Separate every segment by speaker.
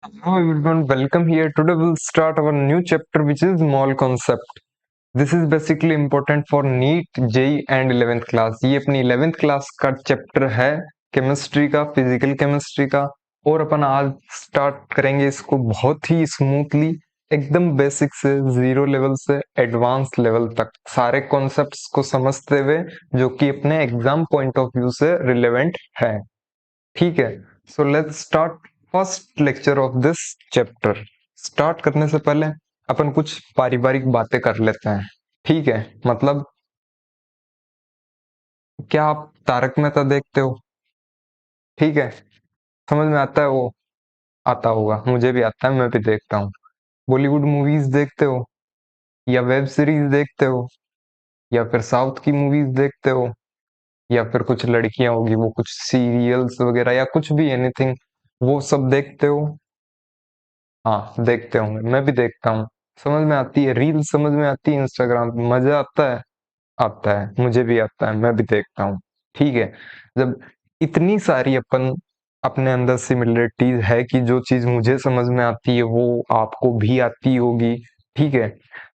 Speaker 1: Hello everyone, welcome here. Today we'll start our new chapter which is mole concept. This is basically important for NEET, JEE and 11th class. ये अपनी 11th class का chapter है chemistry का, physical chemistry का। और अपन आज start करेंगे इसको बहुत ही स्मूथली, एकदम बेसिक से जीरो लेवल से एडवांस लेवल तक सारे कॉन्सेप्ट्स को समझते हुए, जो कि अपने एग्जाम पॉइंट ऑफ व्यू से रिलेवेंट है। ठीक है, so let's start first lecture of this chapter. Start करने से पहले अपन कुछ पारिवारिक बातें कर लेते हैं। ठीक है, मतलब क्या आप तारक मेहता देखते हो? ठीक है, समझ में आता है वो? आता होगा, मुझे भी आता है, मैं भी देखता हूँ। बॉलीवुड मूवीज देखते हो या वेब सीरीज देखते हो या फिर साउथ की मूवीज देखते हो या फिर कुछ लड़कियां होगी वो कुछ सीरियल्स वगैरह या कुछ भी एनीथिंग, वो सब देखते हो? हाँ, देखते होंगे, मैं भी देखता हूँ। समझ में आती है, रील समझ में आती है, इंस्टाग्राम पे मजा आता है। आता है, मुझे भी आता है, मैं भी देखता हूँ। ठीक है, जब इतनी सारी अपन अपने अंदर सिमिलरिटीज है कि जो चीज मुझे समझ में आती है वो आपको भी आती होगी। ठीक है,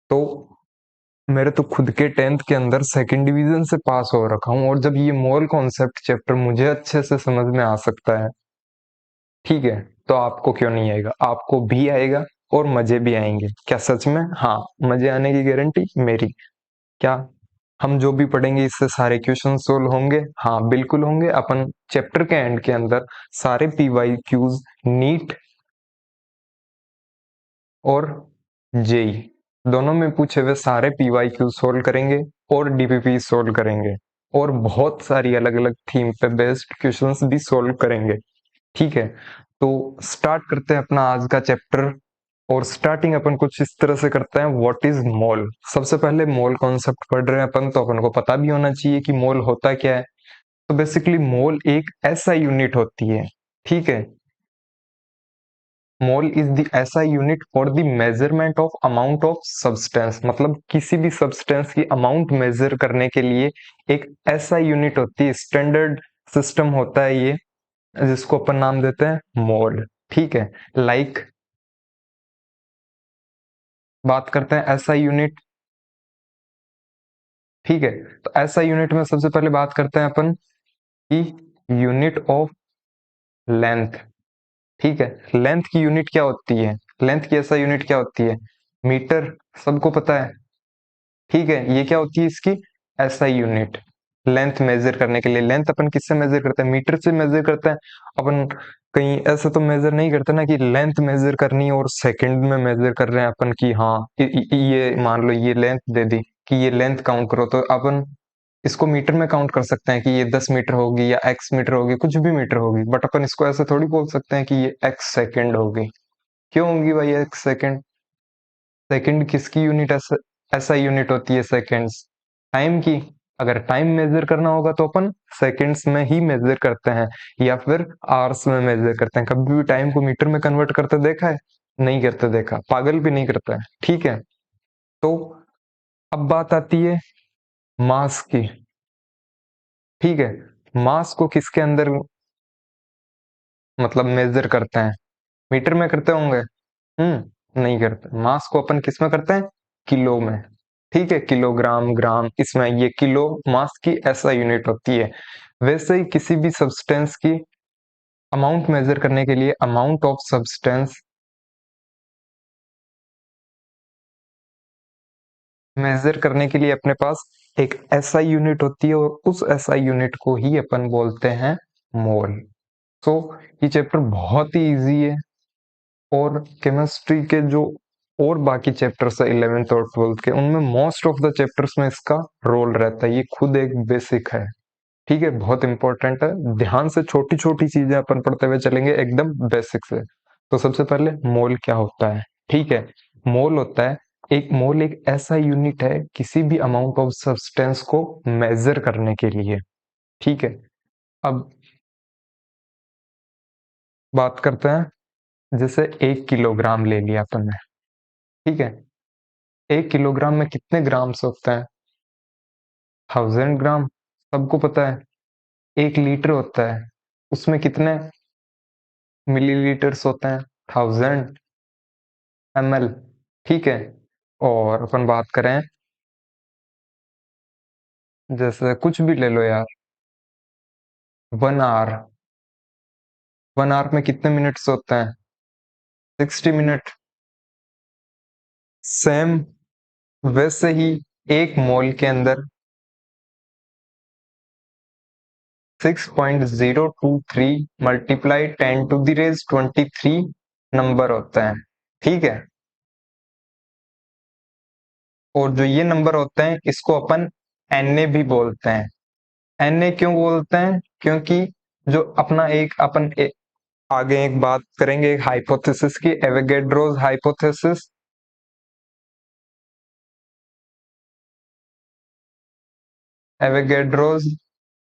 Speaker 1: तो मेरे तो खुद के 10th के अंदर सेकंड डिवीजन से पास हो रखा हूँ, और जब ये मोल कॉन्सेप्ट चैप्टर मुझे अच्छे से समझ में आ सकता है, ठीक है, तो आपको क्यों नहीं आएगा? आपको भी आएगा और मजे भी आएंगे। क्या सच में? हाँ, मजे आने की गारंटी मेरी। क्या हम जो भी पढ़ेंगे इससे सारे क्वेश्चन सोल्व होंगे? हाँ, बिल्कुल होंगे। अपन चैप्टर के एंड के अंदर सारे पीवाई क्यूज, नीट और जेई दोनों में पूछे हुए सारे पीवाई क्यू सोल्व करेंगे और डीपीपी सोल्व करेंगे, और बहुत सारी अलग अलग थीम पे बेस्ड क्वेश्चंस भी सोल्व करेंगे। ठीक है, तो स्टार्ट करते हैं अपना आज का चैप्टर। और स्टार्टिंग अपन कुछ इस तरह से करते हैं, व्हाट इज मोल। सबसे पहले मोल कॉन्सेप्ट पढ़ रहे हैं अपन, तो अपन को पता भी होना चाहिए कि मोल होता क्या है। तो बेसिकली मोल एक ऐसा यूनिट होती है, ठीक है, मोल इज द ऐसा unit for the measurement of amount of substance. मतलब किसी भी सब्सटेंस की अमाउंट मेजर करने के लिए एक ऐसा यूनिट होती है, स्टैंडर्ड सिस्टम होता है ये, जिसको अपन नाम देते हैं मोल। ठीक है, लाइक बात करते हैं ऐसा यूनिट। ठीक है, तो ऐसा यूनिट में सबसे पहले बात करते हैं अपन की यूनिट ऑफ लेंथ। ठीक है, लेंथ की यूनिट क्या होती है? लेंथ की ऐसा यूनिट क्या होती है? मीटर, सबको पता है। ठीक है, ये क्या होती है इसकी ऐसा यूनिट? लेंथ मेजर करने के लिए, लेंथ अपन किससे मेजर करते हैं? मीटर से मेजर करते हैं। अपन कहीं ऐसा तो मेजर नहीं करते ना कि लेंथ मेजर करनी है और सेकंड में मेजर कर रहे हैं अपन की, हाँ ये मान लो ये लेंथ दे दी कि ये लेंथ काउंट करो, तो अपन इसको मीटर में काउंट कर सकते हैं कि ये 10 मीटर होगी या एक्स मीटर होगी, कुछ भी मीटर होगी। बट अपन इसको ऐसे थोड़ी बोल सकते हैं कि ये एक्स सेकंड होगी। क्यों होगी भाई एक्स सेकंड? सेकंड किसकी यूनिट ऐसा ऐसा यूनिट होती है सेकंड्स? टाइम की। अगर टाइम मेजर करना होगा तो अपन सेकंड्स में ही मेजर करते हैं या फिर आवर्स में मेजर करते हैं। कभी भी टाइम को मीटर में कन्वर्ट करते देखा है? नहीं करते देखा, पागल भी नहीं करता है। ठीक है, तो अब बात आती है मास की। ठीक है, मास को किसके अंदर मतलब मेजर करते हैं? मीटर में करते होंगे? नहीं करते। मास को अपन किस में करते हैं? किलो में। ठीक है, किलोग्राम, ग्राम, इसमें ये किलो मास की ऐसा यूनिट होती है। वैसे ही किसी भी सब्सटेंस की अमाउंट मेजर करने के लिए अमाउंट ऑफ सब्सटेंस मेजर करने के लिए अपने पास एक ऐसा यूनिट होती है, और उस ऐसा यूनिट को ही अपन बोलते हैं मोल। तो ये चैप्टर बहुत ही इजी है, और केमिस्ट्री के जो और बाकी चैप्टर्स है 11th और 12th के, उनमें मोस्ट ऑफ द चैप्टर्स में इसका रोल रहता है। ये खुद एक बेसिक है। ठीक है, बहुत इंपॉर्टेंट है। ध्यान से छोटी छोटी चीजें अपन पढ़ते हुए चलेंगे एकदम बेसिक से। तो सबसे पहले मोल क्या होता है? ठीक है, मोल होता है, एक मोल एक ऐसा यूनिट है किसी भी अमाउंट ऑफ सब्सटेंस को मेजर करने के लिए। ठीक है, अब बात करते हैं, जैसे 1 किलोग्राम ले लिया अपन ने। ठीक है, 1 किलोग्राम में कितने ग्राम्स होते हैं? 1000 ग्राम, सबको पता है। 1 लीटर होता है, उसमें कितने मिलीलीटर्स होते हैं? 1000 ml, ठीक है। और अपन बात करें, जैसे कुछ भी ले लो यार, 1 आवर, 1 आवर में कितने मिनट्स होते हैं? 60 मिनट। सेम वैसे ही एक मोल के अंदर 6.023 मल्टीप्लाई 10⁻23 नंबर होता है, ठीक है। और जो ये नंबर होते हैं इसको अपन Na भी बोलते हैं। Na क्यों बोलते हैं? क्योंकि जो अपना एक आगे एक बात करेंगे एक हाइपोथेसिस की, एवोगैड्रोस हाइपोथेसिस। एवोगैड्रोस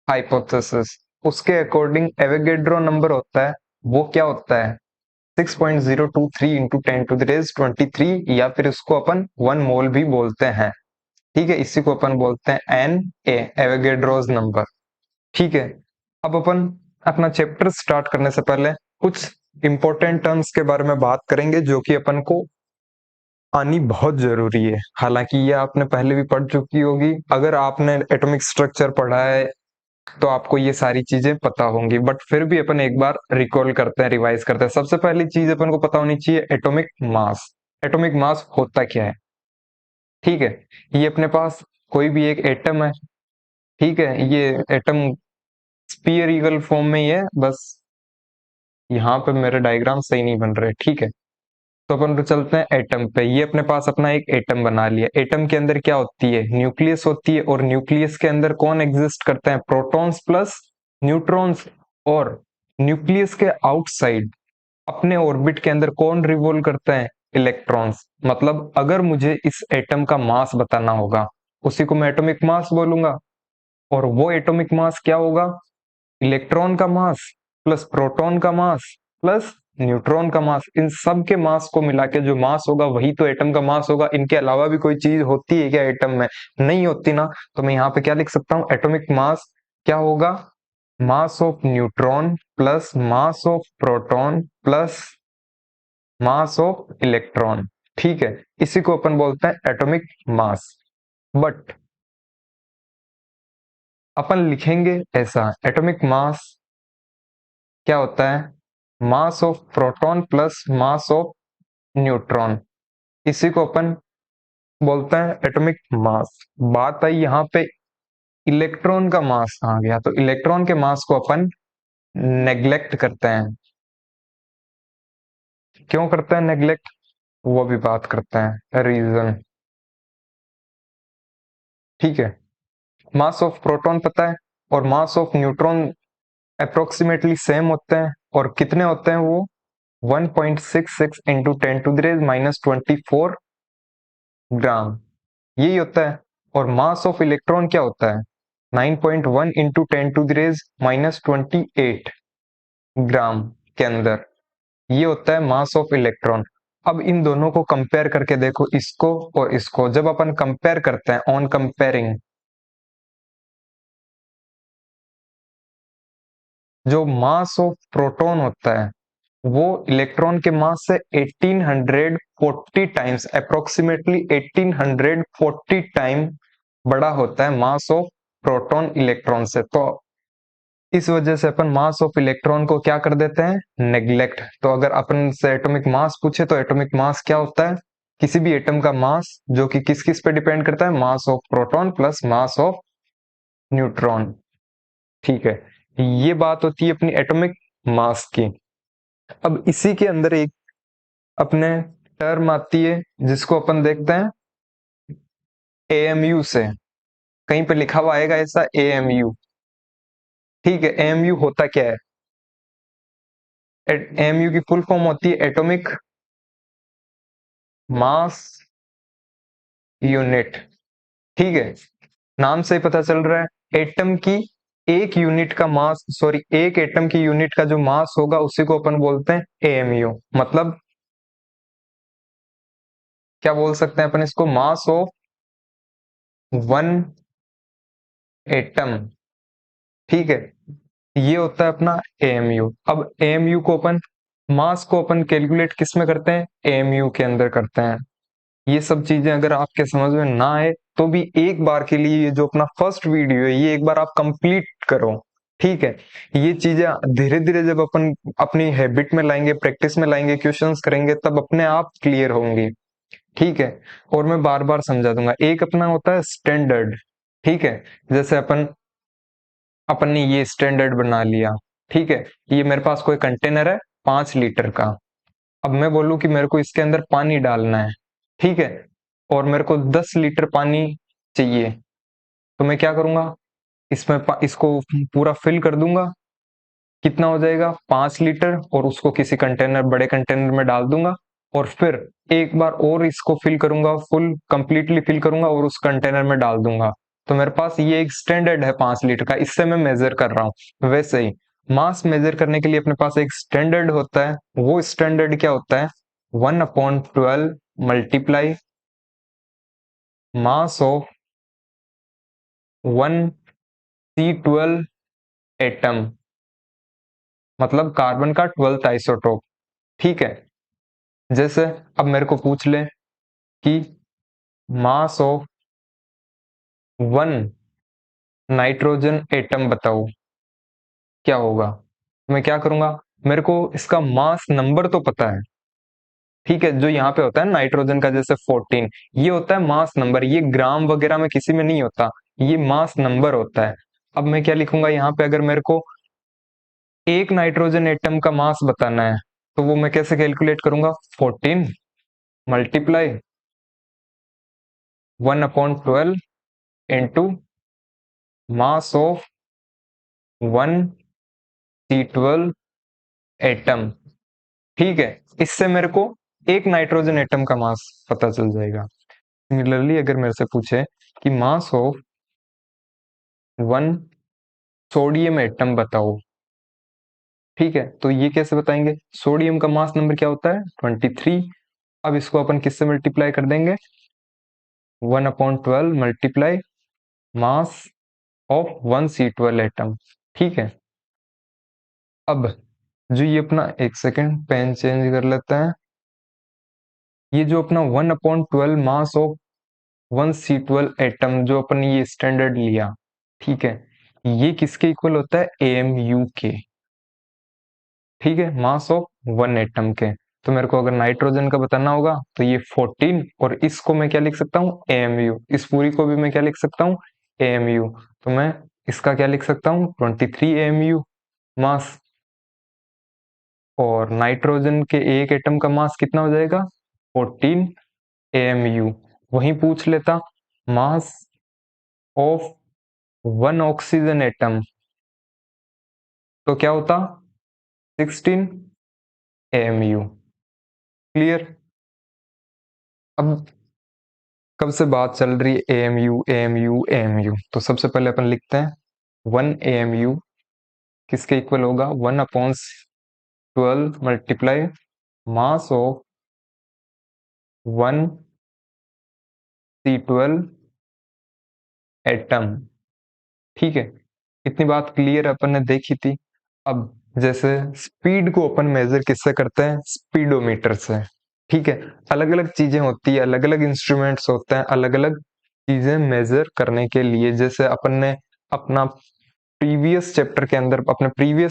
Speaker 1: हाइपोथेसिस, उसके अकॉर्डिंग एवोगैड्रो नंबर होता है, वो क्या होता है? 6.023 इंटू 10⁻23, या फिर उसको अपन 1 मोल भी बोलते हैं, ठीक है। इसी को अपन बोलते हैं Na, एवोगैड्रोस नंबर, ठीक है। अब अपन अपना चैप्टर स्टार्ट करने से पहले कुछ इंपॉर्टेंट टर्म्स के बारे में बात करेंगे जो कि अपन को आनी बहुत जरूरी है। हालांकि ये आपने पहले भी पढ़ चुकी होगी, अगर आपने एटॉमिक स्ट्रक्चर पढ़ा है तो आपको ये सारी चीजें पता होंगी, बट फिर भी अपन एक बार रिकॉल करते हैं, रिवाइज करते हैं। सबसे पहली चीज अपन को पता होनी चाहिए एटॉमिक मास। एटॉमिक मास होता क्या है, ठीक है। ये अपने पास कोई भी एक एटम है, ठीक है। ये एटम स्पीयरिकल फॉर्म में ही है, बस यहाँ पे मेरे डायग्राम सही नहीं बन रहे, ठीक है। तो अपन तो चलते हैं एटम पे। ये अपने पास अपना एक एटम बना लिया। एटम के अंदर क्या होती है? न्यूक्लियस होती है, और न्यूक्लियस के अंदर कौन एग्जिस्ट करते हैं? Protons plus neutrons. और न्यूक्लियस के आउटसाइड अपने ऑर्बिट के अंदर कौन रिवॉल्व करते हैं? इलेक्ट्रॉन्स। मतलब अगर मुझे इस एटम का मास बताना होगा, उसी को मैं एटॉमिक मास बोलूंगा। और वो एटॉमिक मास क्या होगा? इलेक्ट्रॉन का मास प्लस प्रोटॉन का मास प्लस न्यूट्रॉन का मास, इन सब के मास को मिला के जो मास होगा वही तो एटम का मास होगा। इनके अलावा भी कोई चीज होती है क्या एटम में? नहीं होती ना। तो मैं यहाँ पे क्या लिख सकता हूँ? एटॉमिक मास क्या होगा? Mass of neutron plus mass of proton plus mass of electron, ठीक है। इसी को अपन बोलते हैं एटॉमिक मास। बट अपन लिखेंगे ऐसा, एटॉमिक मास क्या होता है? Mass of proton plus mass of neutron, इसी को अपन बोलते हैं एटॉमिक मास। बात आई यहाँ पे इलेक्ट्रॉन का मास कहाँ गया? तो इलेक्ट्रॉन के मास को अपन नेग्लेक्ट करते हैं। क्यों करते हैं नेग्लेक्ट? वो भी बात करते हैं रीजन, ठीक है। मास ऑफ प्रोटॉन पता है और mass of neutron approximately same होते हैं। और कितने होते हैं वो? 1.66 इंटू 10⁻⁻24 ग्राम, यही होता है। और मास ऑफ इलेक्ट्रॉन क्या होता है? 9.1 इंटू 10⁻⁻28 ग्राम के अंदर, ये होता है मास ऑफ इलेक्ट्रॉन। अब इन दोनों को कंपेयर करके देखो, इसको और इसको। जब अपन कंपेयर करते हैं, ऑन कंपेयरिंग, जो मास ऑफ प्रोटॉन होता है वो इलेक्ट्रॉन के मास से 1840 टाइम्स, अप्रोक्सीमेटली 1840 टाइम बड़ा होता है मास ऑफ प्रोटॉन इलेक्ट्रॉन से। तो इस वजह से अपन मास ऑफ इलेक्ट्रॉन को क्या कर देते हैं? नेग्लेक्ट। तो अगर अपन से एटॉमिक मास पूछे तो एटॉमिक मास क्या होता है? किसी भी एटम का मास जो कि किस किस पे डिपेंड करता है? Mass of proton plus mass of neutron, ठीक है। ये बात होती है अपनी एटॉमिक मास की। अब इसी के अंदर एक अपने टर्म आती है जिसको अपन देखते हैं एएमयू से। कहीं पे लिखा हुआ आएगा ऐसा एएमयू, ठीक है। एएमयू होता क्या है? एएमयू की फुल फॉर्म होती है एटॉमिक मास यूनिट, ठीक है। नाम से ही पता चल रहा है एटम की एक यूनिट का मास, सॉरी एक एटम की यूनिट का जो मास होगा उसी को अपन बोलते हैं एएमयू। मतलब क्या बोल सकते हैं अपन इसको? मास ऑफ वन एटम, ठीक है। ये होता है अपना एएमयू। अब एएमयू को अपन मास को अपन कैलकुलेट किस में करते हैं, एएमयू के अंदर करते हैं। ये सब चीजें अगर आपके समझ में ना आए तो भी एक बार के लिए ये जो अपना फर्स्ट वीडियो है ये एक बार आप कंप्लीट करो, ठीक है। ये चीजें धीरे धीरे जब अपन अपनी हैबिट में लाएंगे, प्रैक्टिस में लाएंगे, क्वेश्चंस करेंगे, तब अपने आप क्लियर होंगी, ठीक है। और मैं बार बार समझा दूंगा। एक अपना होता है स्टैंडर्ड, ठीक है। जैसे अपन ने ये स्टैंडर्ड बना लिया, ठीक है। ये मेरे पास कोई कंटेनर है 5 लीटर का। अब मैं बोलूं कि मेरे को इसके अंदर पानी डालना है, ठीक है, और मेरे को 10 लीटर पानी चाहिए, तो मैं क्या करूंगा, इसको पूरा फिल कर दूंगा। कितना हो जाएगा, 5 लीटर, और उसको किसी कंटेनर, बड़े कंटेनर में डाल दूंगा, और फिर एक बार और इसको फिल करूंगा, फुल कंप्लीटली फिल करूंगा और उस कंटेनर में डाल दूंगा। तो मेरे पास ये एक स्टैंडर्ड है 5 लीटर का, इससे मैं मेजर कर रहा हूँ। वैसे ही मास मेजर करने के लिए अपने पास एक स्टैंडर्ड होता है। वो स्टैंडर्ड क्या होता है, 1/12 multiply mass of 1C12 atom, मतलब कार्बन का 12th आइसोटोप, ठीक है। जैसे अब मेरे को पूछ ले कि मास ऑफ 1 नाइट्रोजन एटम बताओ, क्या होगा। मैं क्या करूंगा, मेरे को इसका मास नंबर तो पता है, ठीक है। जो यहाँ पे होता है नाइट्रोजन का, जैसे 14, ये होता है मास नंबर, ये ग्राम वगैरह में किसी में नहीं होता, ये मास नंबर होता है। अब मैं क्या लिखूंगा यहाँ पे, अगर मेरे को एक नाइट्रोजन एटम का मास बताना है, तो वो मैं कैसे कैलकुलेट करूंगा, 14 multiply 1/12 into mass of 1C12 atom, ठीक है। इससे मेरे को एक नाइट्रोजन एटम का मास पता चल जाएगा। सिमिलरली अगर मेरे से पूछे कि मास ऑफ 1 सोडियम एटम बताओ, ठीक है, तो ये कैसे बताएंगे, सोडियम का मास नंबर क्या होता है, 23। अब इसको अपन किससे मल्टीप्लाई कर देंगे, 1/12 multiply mass of 1C12 atom, ठीक है। अब जो ये अपना, एक सेकेंड पेन चेंज कर लेते हैं। ये जो अपना 1/12 मास ऑफ 1C12 एटम जो अपन ये स्टैंडर्ड लिया, ठीक है, ये किसके इक्वल होता है, एएमयू के, ठीक है, मास ऑफ 1 एटम के। तो मेरे को अगर नाइट्रोजन का बताना होगा तो ये 14, और इसको मैं क्या लिख सकता हूँ, एएमयू। इस पूरी को भी मैं क्या लिख सकता हूँ, एएमयू। तो मैं इसका क्या लिख सकता हूँ, 23 एएमयू मास। और नाइट्रोजन के एक एटम का मास कितना हो जाएगा, 14 एएमयू। वहीं पूछ लेता मास ऑफ 1 ऑक्सीजन एटम, तो क्या होता, 16 एएमयू। क्लियर। अब कब से बात चल रही है एएमयू एएमयू एएमयू, तो सबसे पहले अपन लिखते हैं 1 एएमयू किसके इक्वल होगा, 1/12 multiply mass of 1C12 atom, ठीक है। इतनी बात क्लियर अपन ने देखी थी। अब जैसे स्पीड को अपन मेजर किससे करते हैं, स्पीडोमीटर से, ठीक है। अलग अलग चीजें होती है, अलग अलग इंस्ट्रूमेंट्स होते हैं अलग अलग चीजें मेजर करने के लिए। जैसे अपन ने अपना अपने प्रीवियस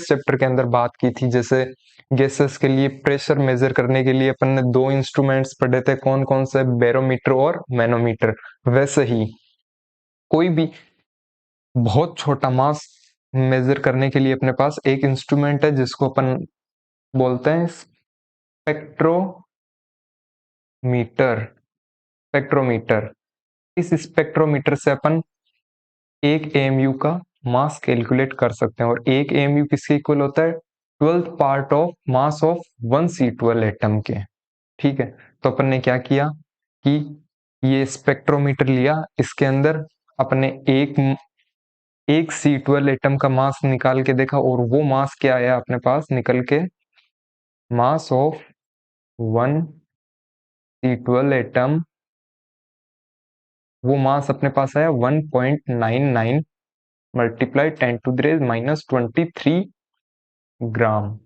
Speaker 1: चैप्टर के अंदर बात की थी, जैसे गैसेस के लिए प्रेशर मेजर करने के लिए अपन ने दो इंस्ट्रूमेंट्स पढ़े थे, कौन कौन से, बैरोमीटर और मैनोमीटर। वैसे ही कोई भी बहुत छोटा मास मेजर करने के लिए अपने पास एक इंस्ट्रूमेंट है जिसको अपन बोलते हैं स्पेक्ट्रोमीटर। स्पेक्ट्रोमीटर, इस स्पेक्ट्रोमीटर से अपन एक एएमयू का मास कैलकुलेट कर सकते हैं, और एक एएमयू किसके इक्वल होता है, 12th part of mass of 1C12 atom के, ठीक है। तो अपन ने क्या किया कि ये स्पेक्ट्रोमीटर लिया, इसके अंदर अपने एक C12 एटम का मास निकाल के देखा, और वो मास क्या आया अपने पास निकल के, मास ऑफ 1C12 एटम, वो मास अपने पास आया 1.99 मल्टीप्लाई 10⁻⁻23 ग्राम,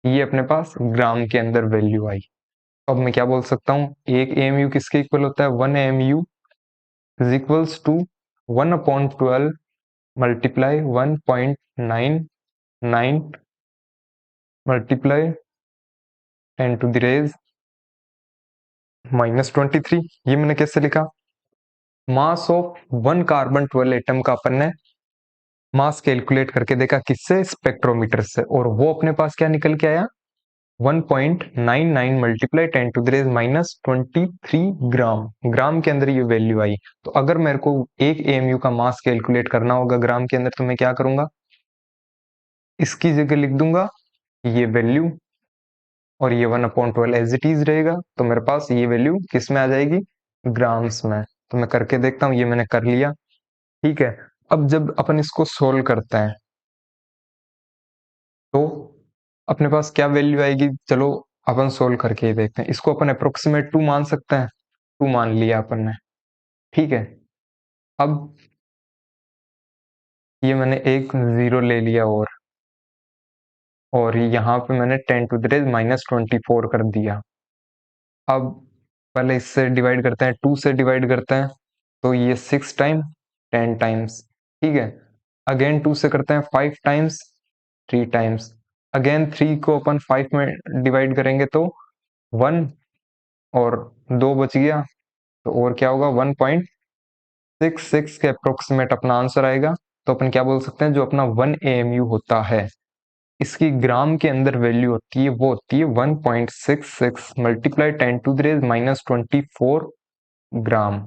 Speaker 1: ये अपने पास ग्राम के अंदर वैल्यू आई। अब मैं क्या बोल सकता हूँ, एक एएमयू किसके इक्वल होता है, 1 AMU is equals to 1/12 multiply 1.99 multiply 10⁻³ -23। ये मैंने कैसे लिखा, मास ऑफ 1 कार्बन 12 एटम का अपन ने मास कैलकुलेट करके देखा, किससे, स्पेक्ट्रोमीटर से, और वो अपने पास क्या निकल के आया, 1.99 मल्टीप्लाई 10⁻³ ग्राम। ग्राम के अंदर ये वैल्यू आई। तो अगर मेरे को एक एएमयू का मास कैलकुलेट करना होगा ग्राम के अंदर, तो मैं क्या करूंगा, इसकी जगह लिख दूंगा ये वैल्यू, और ये 1/12 एज इट इज रहेगा। तो मेरे पास ये वैल्यू किस में आ जाएगी, ग्राम्स में। तो मैं करके देखता हूँ, ये मैंने कर लिया। ठीक है, अब जब अपन इसको सोल्व करते हैं तो अपने पास क्या वैल्यू आएगी, चलो अपन सोल्व करके ही देखते हैं। इसको अपन अप्रोक्सीमेट 2 मान सकते हैं, 2 मान लिया अपन ने। ठीक है, अब ये मैंने एक जीरो ले लिया, और यहाँ पे मैंने 10⁻⁻24 कर दिया। अब पहले इससे डिवाइड करते हैं, 2 से डिवाइड करते हैं, तो ये 6 टाइम 10 टाइम्स। ठीक है, अगेन 2 से करते हैं 5 टाइम्स 3 टाइम्स। अगेन 3 को अपन 5 में डिवाइड करेंगे तो 1 और 2 बच गया, तो और क्या होगा, 1.66 के अप्रोक्सीमेट अपना आंसर आएगा। तो अपन क्या बोल सकते हैं, जो अपना 1 एएमयू होता है, इसकी ग्राम के अंदर वैल्यू होती है, वो होती है 1.66 मल्टीप्लाई 10⁻⁻24 ग्राम।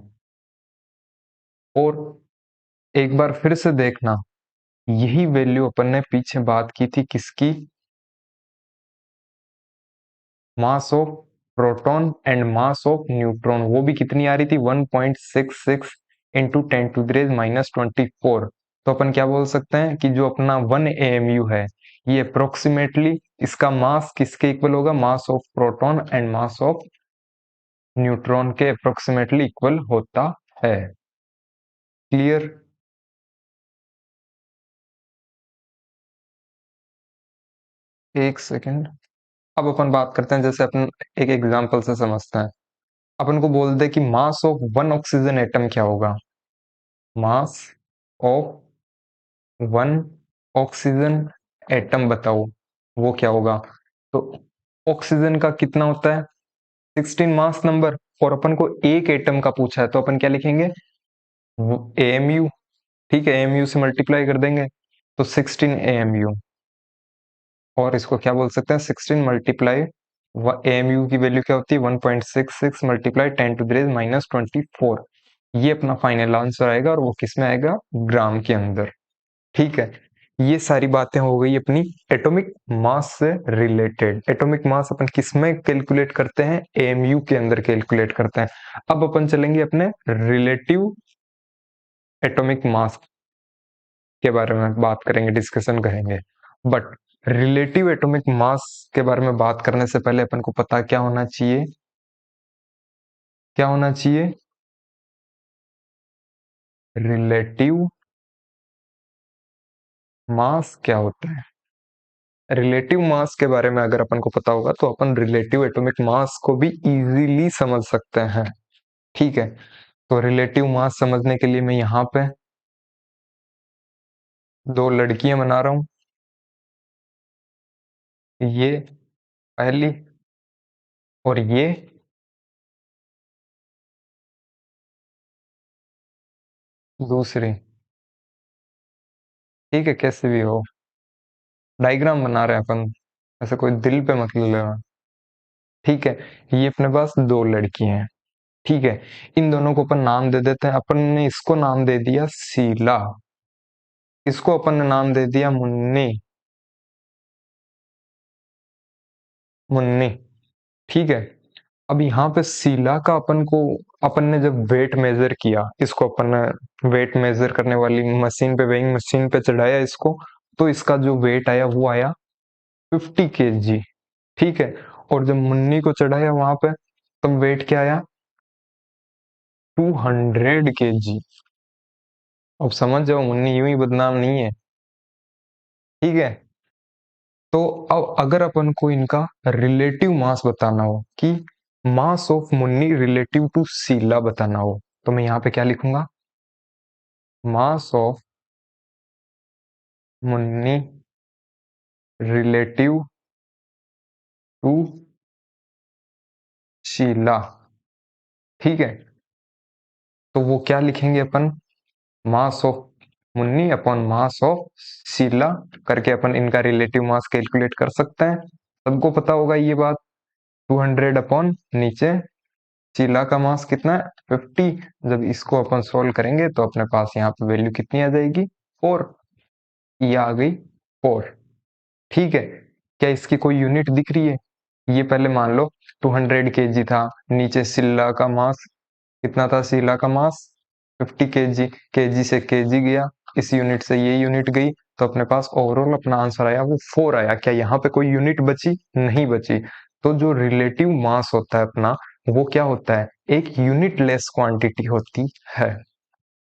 Speaker 1: और एक बार फिर से देखना, यही वैल्यू अपन ने पीछे बात की थी किसकी, mass of proton and mass of neutron, वो भी कितनी आ रही थी, 1.66 इंटू 10⁻⁻24। तो अपन क्या बोल सकते हैं कि जो अपना 1 एएमयू है, ये अप्रोक्सीमेटली इसका मास किसके इक्वल होगा, mass of proton and mass of neutron के अप्रोक्सीमेटली इक्वल होता है। क्लियर। एक सेकेंड, अब अपन बात करते हैं, जैसे अपन एक एग्जांपल से समझते हैं। अपन को बोल दे कि मास ऑफ 1 ऑक्सीजन एटम क्या होगा, मास ऑफ 1 ऑक्सीजन एटम बताओ वो क्या होगा। तो ऑक्सीजन का कितना होता है, 16 मास नंबर, और अपन को एक एटम का पूछा है, तो अपन क्या लिखेंगे, एएमयू। ठीक है, एएमयू से मल्टीप्लाई कर देंगे, तो 16 एएमयू, और इसको क्या बोल सकते हैं, 16 मल्टीप्लाई एएमयू की वैल्यू क्या होती है, 1.66 मल्टीप्लाई 10⁻⁻24। ये अपना फाइनल आंसर आएगा, और वो किस में आएगा, ग्राम के अंदर। ठीक है, ये सारी बातें हो गई अपनी एटॉमिक मास से रिलेटेड। एटॉमिक मास अपन किस में कैलकुलेट करते हैं, एएमयू के अंदर कैलकुलेट करते हैं। अब अपन चलेंगे अपने रिलेटिव एटॉमिक मास के बारे में बात करेंगे, डिस्कशन करेंगे। बट रिलेटिव एटॉमिक मास के बारे में बात करने से पहले अपन को पता क्या होना चाहिए, क्या होना चाहिए, रिलेटिव मास क्या होता है। रिलेटिव मास के बारे में अगर अपन को पता होगा, तो अपन रिलेटिव एटॉमिक मास को भी इजीली समझ सकते हैं। ठीक है, तो रिलेटिव मास समझने के लिए मैं यहाँ पे दो लड़कियां बना रहा हूं, ये पहली और ये दूसरी। ठीक है, कैसे भी हो, डायग्राम बना रहे हैं अपन, ऐसे कोई दिल पे मत ले लेना। ठीक है, ये अपने पास दो लड़की हैं। ठीक है, इन दोनों को अपन नाम दे देते हैं। अपन ने इसको नाम दे दिया शीला, इसको अपन ने नाम दे दिया मुन्नी, मुन्नी। ठीक है, अब यहाँ पे शीला का अपन ने जब वेट मेजर किया, इसको अपन ने वेट मेजर करने वाली मशीन पे, वेइंग मशीन पे चढ़ाया इसको, तो इसका जो वेट आया वो आया 50 kg। ठीक है, और जब मुन्नी को चढ़ाया वहां पे, तब वेट क्या आया, 200 kg। अब समझ जाओ, मुन्नी यूं ही बदनाम नहीं है। ठीक है, तो अब अगर अपन को इनका रिलेटिव मास बताना हो कि mass of Munni relative to Sheela बताना हो, तो मैं यहाँ पे क्या लिखूंगा, mass of Munni relative to Sheela. ठीक है, तो वो क्या लिखेंगे अपन, mass of Munni upon mass of Sheela करके अपन इनका रिलेटिव मास कैलकुलेट कर सकते हैं। सबको पता होगा ये बात, 200 अपॉन नीचे शीला का मास कितना है, 50। जब इसको अपन सोल्व करेंगे तो अपने पास यहाँ पे वैल्यू कितनी आ जाएगी, 4। ये आ गई 4। ठीक है, क्या इसकी कोई यूनिट दिख रही है, ये पहले मान लो 200 केजी था, नीचे शीला का मास कितना था, शीला का मास 50 केजी, केजी से केजी गया, इस यूनिट से ये यूनिट गई, तो अपने पास ओवरऑल अपना आंसर आया वो 4 आया। क्या यहाँ पे कोई यूनिट बची, नहीं बची। तो जो रिलेटिव मास होता है अपना, वो क्या होता है, एक यूनिट लेस क्वांटिटी होती है।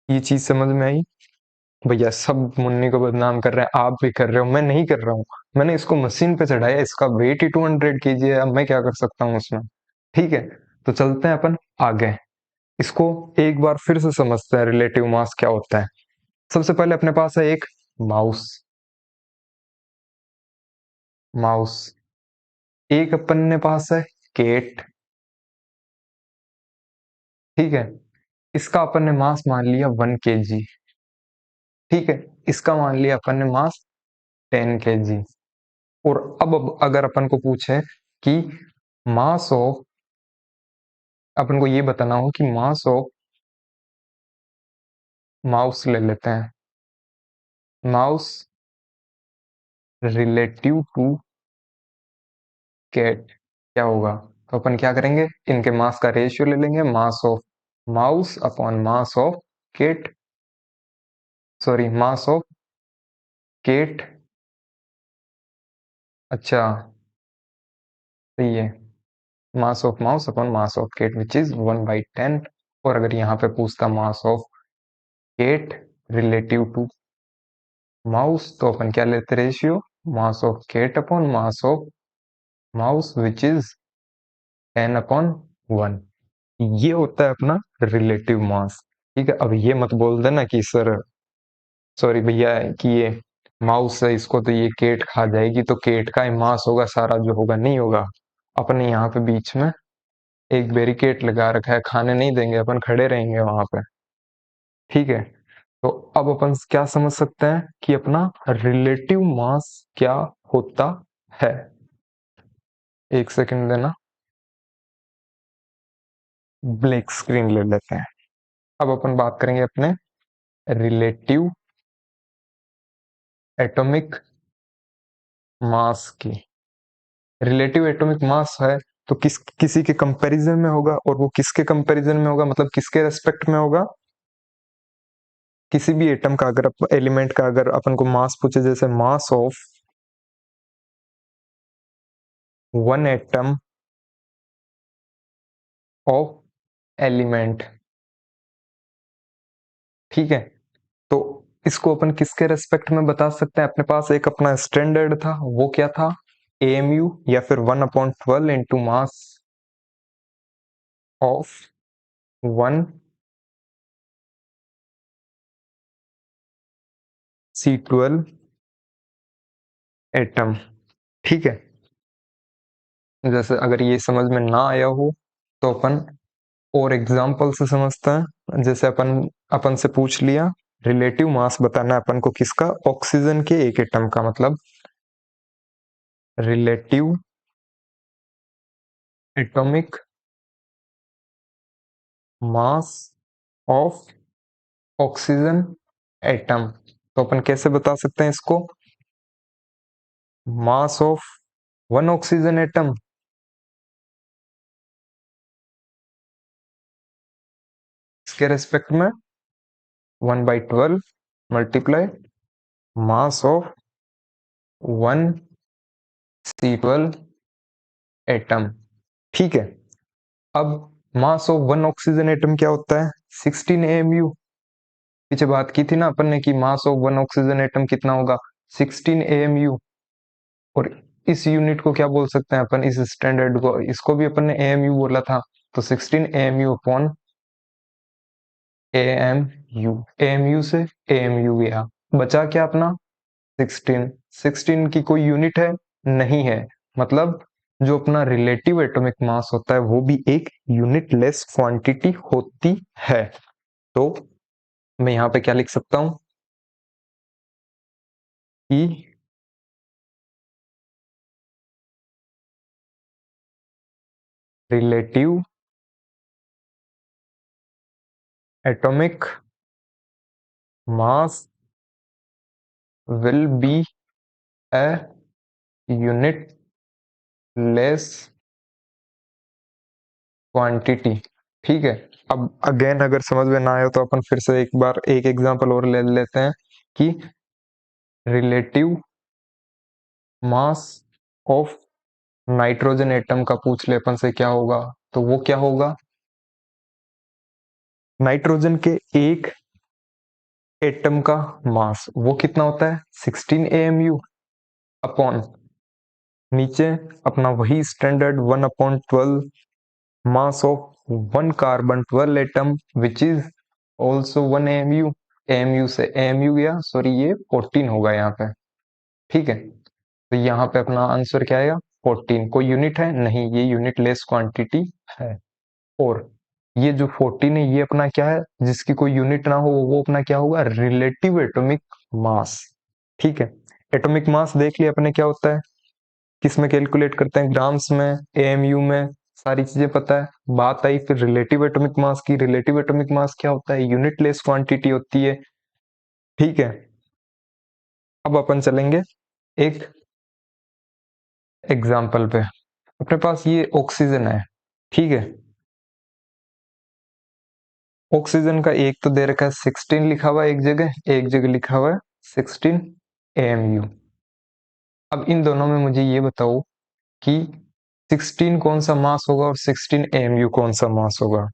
Speaker 1: ये चीज समझ में आई। भैया सब मुन्नी को बदनाम कर रहे हैं, आप भी कर रहे हो, मैं नहीं कर रहा हूँ। मैंने इसको मशीन पे चढ़ाया, इसका वेट ही 200 केजी है, अब मैं क्या कर सकता हूँ उसमें। ठीक है, तो चलते हैं अपन आगे, इसको एक बार फिर से समझते हैं रिलेटिव मास क्या होता है। सबसे पहले अपने पास है एक माउस, माउस। एक अपने पास है केट। ठीक है, इसका अपन ने मास मान लिया 1 केजी। ठीक है, इसका मान लिया अपन ने मास 10 केजी। और अब अगर अपन को पूछे कि मास ऑफ, अपन को ये बताना हो कि मास ऑफ माउस ले लेते हैं, माउस रिलेटिव टू कैट क्या होगा, तो अपन क्या करेंगे, इनके मास का रेशियो ले लेंगे, mass of mouse upon mass of cat, sorry mass of cat. अच्छा, सही है, mass of mouse upon mass of cat which is 1/10। और अगर यहाँ पे पूछता mass of cat relative to mouse, तो अपन क्या लेते ratio, mass of cat upon mass of mouse which is 10/1। ये होता है अपना रिलेटिव मास। ठीक है, अब ये मत बोल देना कि सर, सॉरी भैया, कि ये माउस है, इसको तो ये केट खा जाएगी, तो केट का ही मास होगा सारा जो होगा, नहीं होगा। अपने यहाँ पे बीच में एक बैरिकेड लगा रखा है, खाने नहीं देंगे, अपन खड़े रहेंगे वहां पे। ठीक है, तो अब अपन क्या समझ सकते हैं कि अपना रिलेटिव मास क्या होता है। एक सेकंड देना, ब्लैक स्क्रीन ले लेते हैं। अब अपन बात करेंगे अपने रिलेटिव एटॉमिक मास की। रिलेटिव एटॉमिक मास है तो किसी के कंपैरिजन में होगा, और वो किसके कंपैरिजन में होगा, मतलब किसके रेस्पेक्ट में होगा, किसी भी एटम का, अगर एलिमेंट का अगर अपन को मास पूछे, जैसे मास of one atom of element. ठीक है, तो इसको अपन किसके रेस्पेक्ट में बता सकते हैं, अपने पास एक अपना स्टैंडर्ड था, वो क्या था, एएमयू, या फिर 1/12 into mass of one C12 atom. ठीक है, जैसे अगर ये समझ में ना आया हो तो अपन और एग्जाम्पल से समझते हैं। जैसे अपन अपन से पूछ लिया रिलेटिव मास बताना है अपन को किसका, ऑक्सीजन के एक एटम का, मतलब relative atomic mass of oxygen atom. तो अपन कैसे बता सकते हैं इसको, मास ऑफ वन ऑक्सीजन एटम इसके रेस्पेक्ट में 1/12 multiply mass of one C12 atom. ठीक है, अब मास ऑफ वन ऑक्सीजन एटम क्या होता है, 16 AMU। पीछे बात की थी ना अपन ने कि mass of one oxygen atom कितना होगा, 16 AMU। और इस यूनिट को क्या बोल सकते हैं अपन, इस स्टैंडर्ड को, इसको भी अपन ने एएमयू बोला था, तो 16 एएमयू अपॉन एएमयू, एएमयू से एएमयू गया, बचा क्या अपना 16। 16 की कोई यूनिट है नहीं है, मतलब जो अपना रिलेटिव एटॉमिक मास होता है वो भी एक यूनिट लेस क्वांटिटी होती है। तो मैं यहां पे क्या लिख सकता हूं कि relative atomic mass will be a unit less quantity. ठीक है। अब अगेन अगर समझ में ना आए तो अपन फिर से एक बार एक एग्जांपल और ले लेते हैं कि relative mass of nitrogen atom का पूछ ले अपन से क्या होगा, तो वो क्या होगा, नाइट्रोजन के एक एटम का मास वो कितना होता है 16 एएमयू अपॉन नीचे अपना वही standard 1/12 mass of one carbon 12 atom which is also 1 AMU. AMU से एएमयू गया, सॉरी ये 14 होगा यहाँ पे। ठीक है, तो यहाँ पे अपना आंसर क्या आएगा 14। कोई यूनिट है नहीं, ये यूनिट लेस क्वांटिटी है। और ये जो 14 है ये अपना क्या है, जिसकी कोई यूनिट ना हो वो अपना क्या होगा, रिलेटिव एटॉमिक मास। ठीक है, एटॉमिक मास देख लिया अपने क्या होता है, किस में कैलकुलेट करते हैं, ग्राम्स में, एएमयू में, सारी चीजें पता है। बात आई फिर रिलेटिव एटॉमिक मास की, रिलेटिव एटॉमिक मास क्या होता है, यूनिट लेस क्वांटिटी होती है। ठीक है, अब अपन चलेंगे एक एग्जाम्पल पे। अपने पास ये ऑक्सीजन है, ठीक है, ऑक्सीजन का एक तो दे रखा है 16 लिखा हुआ है एक जगह, एक जगह लिखा हुआ है 16 एएमयू। अब इन दोनों में मुझे ये बताओ कि 16 कौन सा मास होगा और 16 एएमयू कौन सा मास होगा।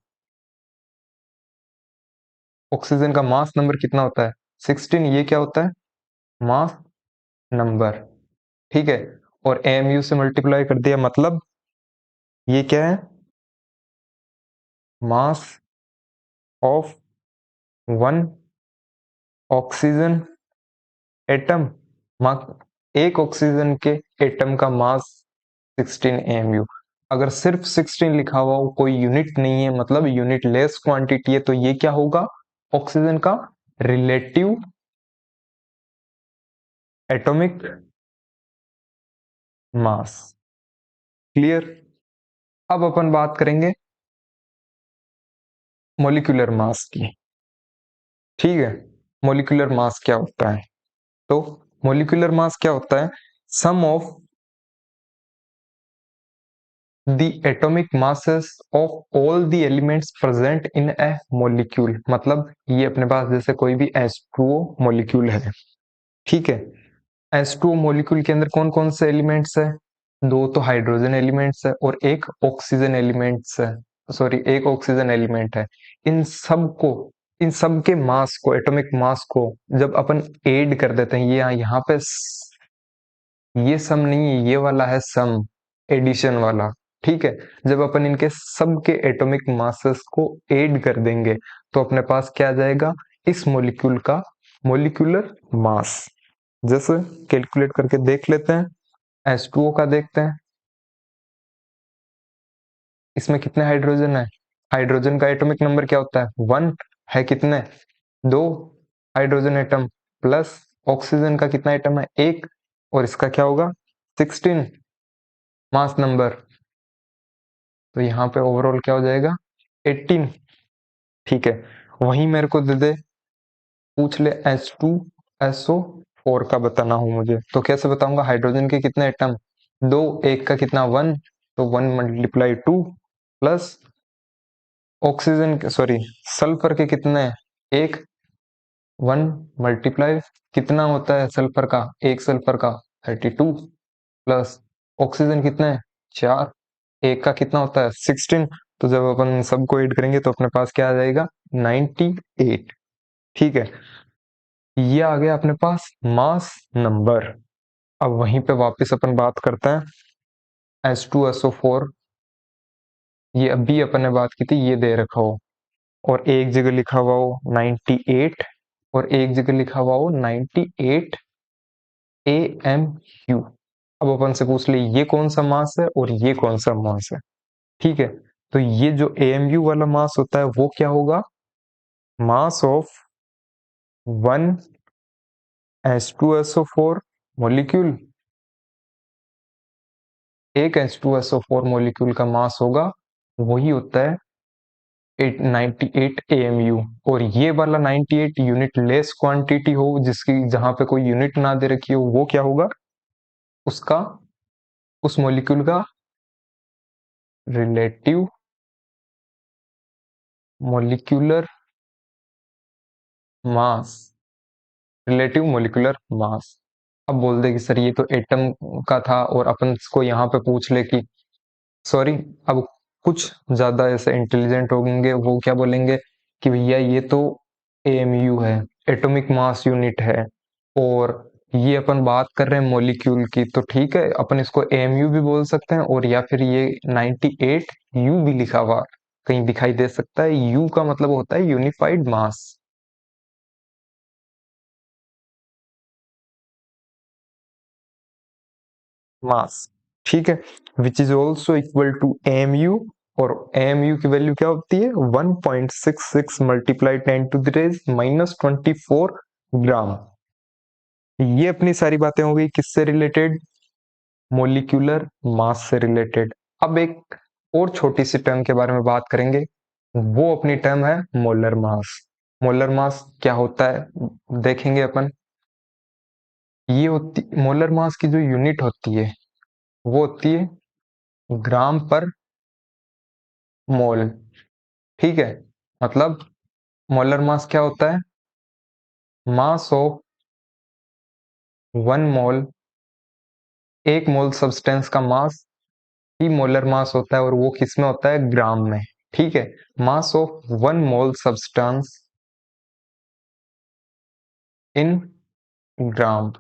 Speaker 1: ऑक्सीजन का मास नंबर कितना होता है 16, ये क्या होता है मास नंबर। ठीक है, और एएमयू से मल्टीप्लाई कर दिया, मतलब ये क्या है mass of one oxygen atom. एक ऑक्सीजन के एटम का मास 16 एएमयू। अगर सिर्फ 16 लिखा हुआ हो, कोई यूनिट नहीं है, मतलब यूनिट लेस क्वांटिटी है, तो ये क्या होगा ऑक्सीजन का रिलेटिव एटॉमिक मास। क्लियर। अब अपन बात करेंगे मोलिकुलर मास की। ठीक है, मोलिकुलर मास क्या होता है, तो मोलिकुलर मास क्या होता है, सम of the atomic masses of all the elements present in a molecule। मतलब ये अपने पास जैसे कोई भी H2O मॉलिक्यूल है, ठीक है, H2O मॉलिक्यूल के अंदर कौन कौन से एलिमेंट्स है, दो तो हाइड्रोजन एलिमेंट्स है और एक ऑक्सीजन एलिमेंट्स है, सॉरी एक ऑक्सीजन एलिमेंट है। इन सबको, इन सब के मास को, एटॉमिक मास को जब अपन ऐड कर देते हैं, ये यहाँ पे ये सम नहीं है, ये वाला है सम, एडिशन वाला। ठीक है, जब अपन इनके सब के एटॉमिक मासेस को ऐड कर देंगे तो अपने पास क्या आ जाएगा, इस मॉलिक्यूल का मॉलिक्यूलर मास। जैसे कैलकुलेट करके देख लेते हैं, H2O का देखते हैं, इसमें कितने हाइड्रोजन है, हाइड्रोजन का एटॉमिक नंबर क्या होता है 1 है, कितने दो हाइड्रोजन एटम, प्लस ऑक्सीजन का कितना एटम है एक, और इसका क्या होगा 16 मास नंबर, तो यहाँ पे ओवरऑल क्या हो जाएगा 18। ठीक है, वही मेरे को दे दे, पूछ ले H2SO4 का बताना हो मुझे, तो कैसे बताऊंगा, हाइड्रोजन के कितने एटम दो, एक का कितना 1, तो 1 × 2 प्लस ऑक्सीजन के, सॉरी सल्फर के कितने एक, 1 × कितना होता है सल्फर का, एक सल्फर का 32 प्लस ऑक्सीजन कितने चार, एक का कितना होता है 16। तो जब अपन सबको ऐड करेंगे तो अपने पास क्या आ जाएगा 98। ठीक है, ये आ गया अपने पास मास नंबर। अब वहीं पे वापस अपन बात करते हैं H2SO4। ये अभी अपन ने बात की थी, ये दे रखा हो और एक जगह लिखा हुआ हो 98 और एक जगह लिखा हुआ हो 98 AMU। अब अपन से पूछ ले ये कौन सा मास है और ये कौन सा मास है। ठीक है, तो ये जो AMU वाला मास होता है वो क्या होगा, मास ऑफ वन H2SO4 मॉलिक्यूल। एक H2SO4 मॉलिक्यूल का मास होगा वही होता है 98 AMU। और ये वाला 98 यूनिट लेस क्वांटिटी हो जिसकी जहां पे कोई यूनिट ना दे रखी हो वो क्या होगा, उसका उस मॉलिक्यूल का relative molecular mass, relative molecular mass. अब बोल दे कि सर ये तो एटम का था और अपन इसको यहाँ पे पूछ ले कि सॉरी, अब कुछ ज्यादा ऐसे इंटेलिजेंट होंगे वो क्या बोलेंगे कि भैया ये तो एएमयू है, एटॉमिक मास यूनिट है, और ये अपन बात कर रहे हैं मॉलिक्यूल की, तो ठीक है अपन इसको एएमयू भी बोल सकते हैं, और या फिर ये 98 यू भी लिखा हुआ कहीं दिखाई दे सकता है। यू का मतलब होता है यूनिफाइड मास। मास, ठीक है, which is also equal to amu. और एमयू की वैल्यू क्या होती है 1.66 multiply 10 to the raise -24 gram. ये अपनी सारी बातें हो गई किससे रिलेटेड, मोलिक्यूलर मास से रिलेटेड। अब एक और छोटी सी टर्म के बारे में बात करेंगे, वो अपनी टर्म है मोलर मास। मोलर मास क्या होता है देखेंगे अपन। ये होती मोलर मास की जो यूनिट होती है वो होती है ग्राम पर मोल। ठीक है, मतलब मोलर मास क्या होता है, मास ऑफ वन मोल, एक मोल सब्सटेंस का मास ही मोलर मास होता है, और वो किस में होता है, ग्राम में। ठीक है, mass of one mole substance in gram,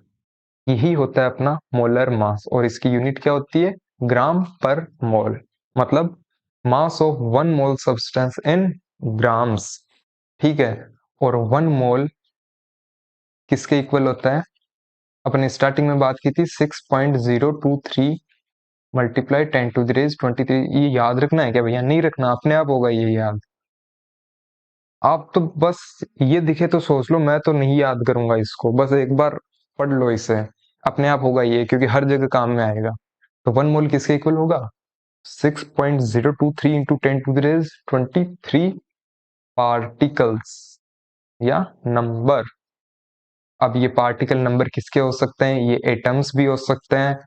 Speaker 1: यही होता है अपना मोलर मास, और इसकी यूनिट क्या होती है, ग्राम पर मोल। मतलब मास of one mole substance in grams. ठीक है, और वन मोल किसके इक्वल होता है, अपने स्टार्टिंग में बात की थी 6.023 मल्टीप्लाई 10 to the raise 23। ये याद रखना है क्या भैया, नहीं रखना, अपने आप होगा ये याद। आप तो बस ये दिखे तो सोच लो, मैं तो नहीं याद करूंगा इसको, बस एक बार पढ़ लो इसे, अपने आप होगा ये, क्योंकि हर जगह काम में आएगा। तो वन मोल किसके इक्वल होगा, 6.023 into 10 to the raise 23 particles या नंबर। अब ये पार्टिकल नंबर किसके हो सकते हैं, ये एटम्स भी हो सकते हैं,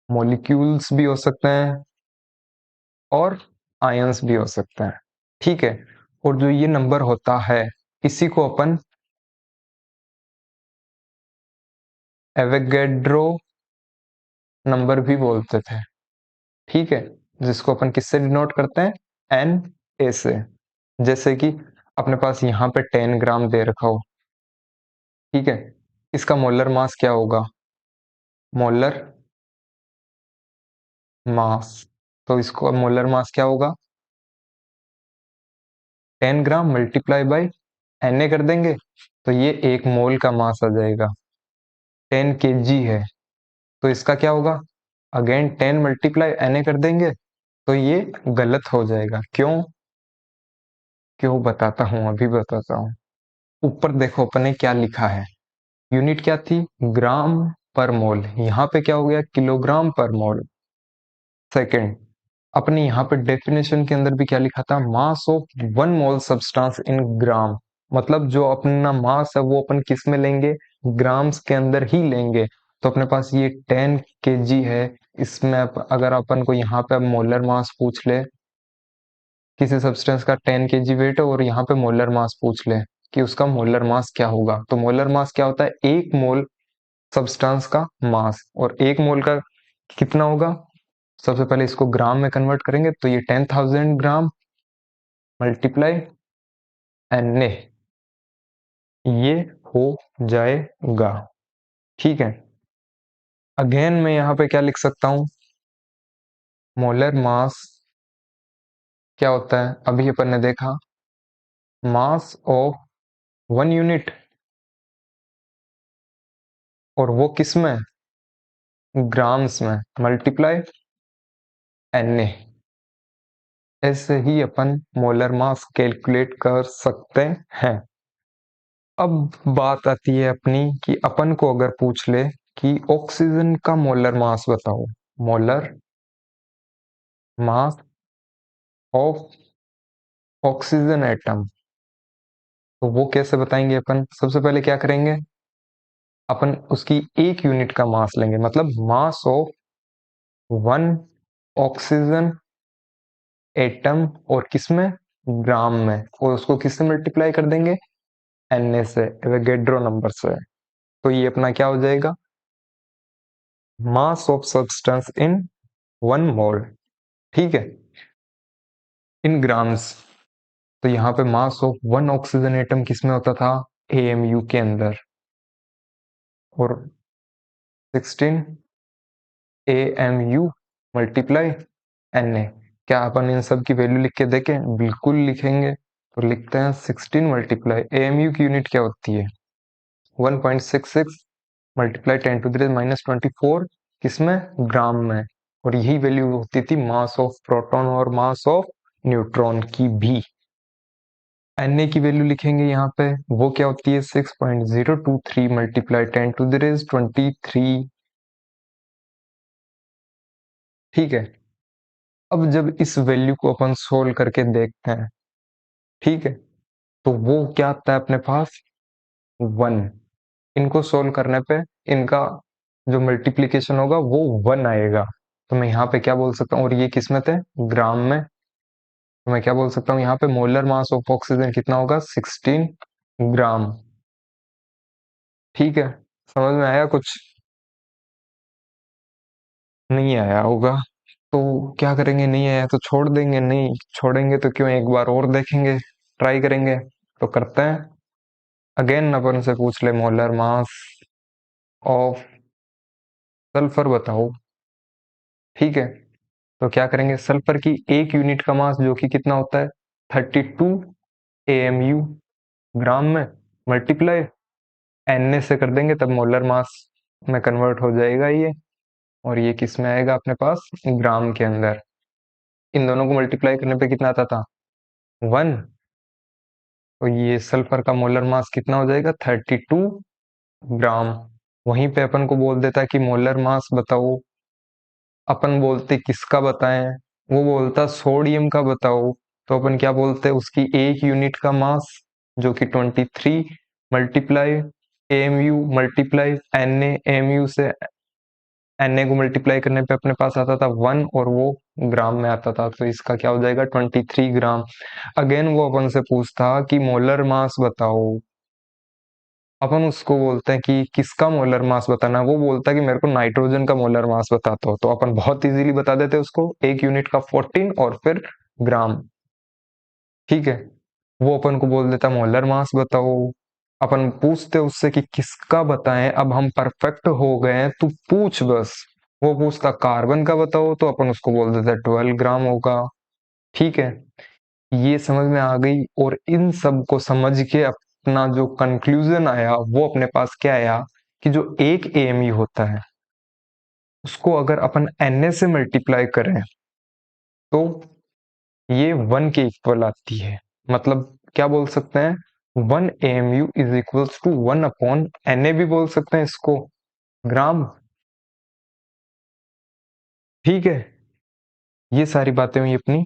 Speaker 1: मॉलिक्यूल्स भी हो सकते हैं, और आयंस भी हो सकते हैं। ठीक है, और जो ये नंबर होता है इसी को अपन एवोगैड्रो नंबर भी बोलते थे। ठीक है, जिसको अपन किससे डिनोट करते हैं, एन ए से। जैसे कि अपने पास यहाँ पे 10 ग्राम दे रखा हो, ठीक है, इसका मोलर मास क्या होगा, मोलर मास, तो इसको मोलर मास क्या होगा, 10 ग्राम मल्टीप्लाई बाई एन कर देंगे, तो ये एक मोल का मास आ जाएगा। 10 kg है तो इसका क्या होगा, अगेन 10 × Na कर देंगे, तो ये गलत हो जाएगा। क्यों, क्यों बताता हूं, अभी बताता हूं। ऊपर देखो अपने क्या लिखा है, यूनिट क्या थी, ग्राम पर मोल, यहाँ पे क्या हो गया, किलोग्राम पर मोल। सेकंड, अपने यहाँ पे डेफिनेशन के अंदर भी क्या लिखा था, mass of one mole substance in gram. मतलब जो अपना मास है वो अपन किस में लेंगे, ग्राम्स के अंदर ही लेंगे। तो अपने पास ये 10 kg है, इसमें अगर अपन को यहाँ पे अब मोलर मास पूछ ले, किसी सब्सटेंस का 10 kg वेट है और यहाँ पे मोलर मास पूछ ले कि उसका मोलर मास क्या होगा, तो मोलर मास क्या होता है, एक मोल सब्सटेंस का मास, और एक मोल का कितना होगा, सबसे पहले इसको ग्राम में कन्वर्ट करेंगे, तो ये 10,000 ग्राम मल्टीप्लाई एन ए, ये हो जाएगा। ठीक है, अगेन मैं यहाँ पे क्या लिख सकता हूँ, मोलर मास क्या होता है, अभी अपन ने देखा, मास ऑफ 1 यूनिट, और वो किस में, ग्राम्स में, मल्टीप्लाई Na। ऐसे ही अपन मोलर मास कैलकुलेट कर सकते हैं। अब बात आती है अपनी कि अपन को अगर पूछ ले कि ऑक्सीजन का मोलर मास बताओ, molar mass of oxygen atom, तो वो कैसे बताएंगे अपन, सबसे पहले क्या करेंगे, अपन उसकी एक यूनिट का मास लेंगे, मतलब मास ऑफ 1 ऑक्सीजन एटम, और किसमें, ग्राम में, और उसको किससे मल्टीप्लाई कर देंगे, Na से, एवोगैड्रो नंबर से। तो ये अपना क्या हो जाएगा, मास ऑफ सब्सटेंस इन 1 मोल, ठीक है, इन ग्राम्स। तो यहाँ पे मास ऑफ 1 ऑक्सीजन एटम किसमें होता था, AMU के अंदर, और 16 AMU मल्टीप्लाई Na। क्या अपन इन सब की वैल्यू लिख के देखें, बिल्कुल लिखेंगे। तो लिखते हैं 16 मल्टीप्लाई AMU की यूनिट क्या होती है, 1.66 मल्टीप्लाई 10⁻⁻24, किसमें, ग्राम में, और यही वैल्यू होती थी मास ऑफ प्रोटॉन और मास ऑफ न्यूट्रॉन की भी। Na की वैल्यू लिखेंगे यहाँ पे, वो क्या होती है, 6.023 मल्टीप्लाई 10⁻23, ठीक है। अब जब इस वैल्यू को अपन सोल्व करके देखते हैं, ठीक है, तो वो क्या आता है अपने पास, 1। इनको सोल्व करने पे इनका जो मल्टीप्लीकेशन होगा वो 1 आएगा। तो मैं यहाँ पे क्या बोल सकता हूँ, और ये किस में थे, ग्राम में, तो मैं क्या बोल सकता हूँ यहाँ पे, मोलर मास ऑफ ऑक्सीजन कितना होगा, 16 ग्राम, ठीक है। समझ में आया कुछ, नहीं आया होगा तो क्या करेंगे, नहीं आया तो छोड़ देंगे, नहीं छोड़ेंगे तो क्यों, एक बार और देखेंगे, ट्राई करेंगे। तो करते हैं, अगेन अपन से पूछ ले, मोलर मास ऑफ सल्फर बताओ, ठीक है। तो क्या करेंगे, सल्फर की एक यूनिट का मास जो कि कितना होता है, 32 AMU ग्राम में, मल्टीप्लाई Na से कर देंगे, तब मोलर मास में कन्वर्ट हो जाएगा ये, और ये किस में आएगा अपने पास, ग्राम के अंदर। इन दोनों को मल्टीप्लाई करने पे कितना आता था, 1। तो ये सल्फर का मोलर मास कितना हो जाएगा, 32 ग्राम। वहीं पे अपन को बोल देता कि मोलर मास बताओ, अपन बोलते किसका बताएं, वो बोलता सोडियम का बताओ। तो अपन क्या बोलते, उसकी एक यूनिट का मास जो कि 23 मल्टीप्लाई AMU मल्टीप्लाई Na, से Na को मल्टीप्लाई करने पे अपने पास आता था 1, और वो ग्राम में आता था, तो इसका क्या हो जाएगा, 23 ग्राम। अगेन वो अपन से पूछता कि मोलर मास बताओ, अपन उसको बोलते हैं कि किसका मोलर मास बताना है, वो बोलता है कि मेरे को नाइट्रोजन का मोलर मास बताता हो, तो अपन बहुत इजीली बता देते उसको, एक यूनिट का 14 और फिर ग्राम, ठीक है। वो अपन को बोल देता मोलर मास बताओ, अपन पूछते उससे कि किसका बताएं, अब हम परफेक्ट हो गए हैं, तू पूछ बस। वो पूछता कार्बन का बताओ, तो अपन उसको बोल देते 12 ग्राम होगा, ठीक है। ये समझ में आ गई, और इन सब को समझ के अपना जो कंक्लूजन आया वो अपने पास क्या आया, कि जो एक AMU होता है उसको अगर अपन Na से मल्टीप्लाई करें तो ये 1 के इक्वल आती है। मतलब क्या बोल सकते हैं, 1 AMU is equals to 1/Na भी बोल सकते हैं इसको, ग्राम, ठीक है। ये सारी बातें हुई अपनी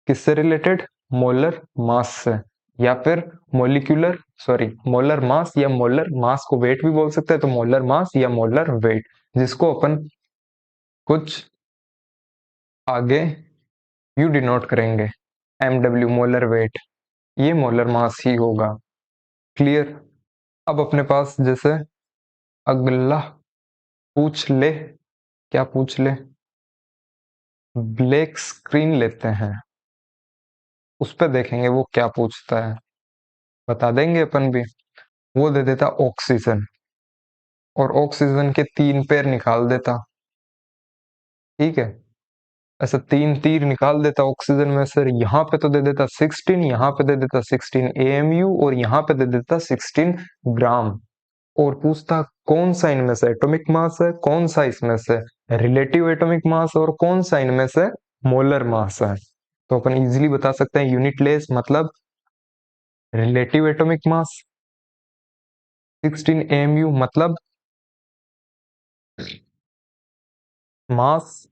Speaker 1: किससे रिलेटेड, मोलर मास से, या फिर मोलिकुलर, सॉरी, मोलर मास, या मोलर मास को वेट भी बोल सकते हैं, तो मोलर मास या मोलर वेट, जिसको अपन कुछ आगे यू डिनोट करेंगे, MW मोलर वेट, ये मोलर मास ही होगा, क्लियर। अब अपने पास जैसे अगला पूछ ले, क्या पूछ ले, ब्लैक स्क्रीन लेते हैं, उस पर देखेंगे वो क्या पूछता है, बता देंगे अपन भी। वो दे देता ऑक्सीजन, और ऑक्सीजन के 3 पेयर निकाल देता, ठीक है। ऐसा 3 तीर निकाल देता ऑक्सीजन में से, यहाँ पे तो दे देता 16, यहाँ पे दे देता 16 AMU और यहाँ पे दे देता 16 ग्राम। और पूछता कौन सा इनमें से एटॉमिक मास है, कौन सा इसमें से रिलेटिव एटॉमिक मास और कौन सा इनमें से मोलर मास है। तो अपन इजीली बता सकते हैं यूनिट लेस मतलब रिलेटिव एटॉमिक मास, 16 AMU मतलब मास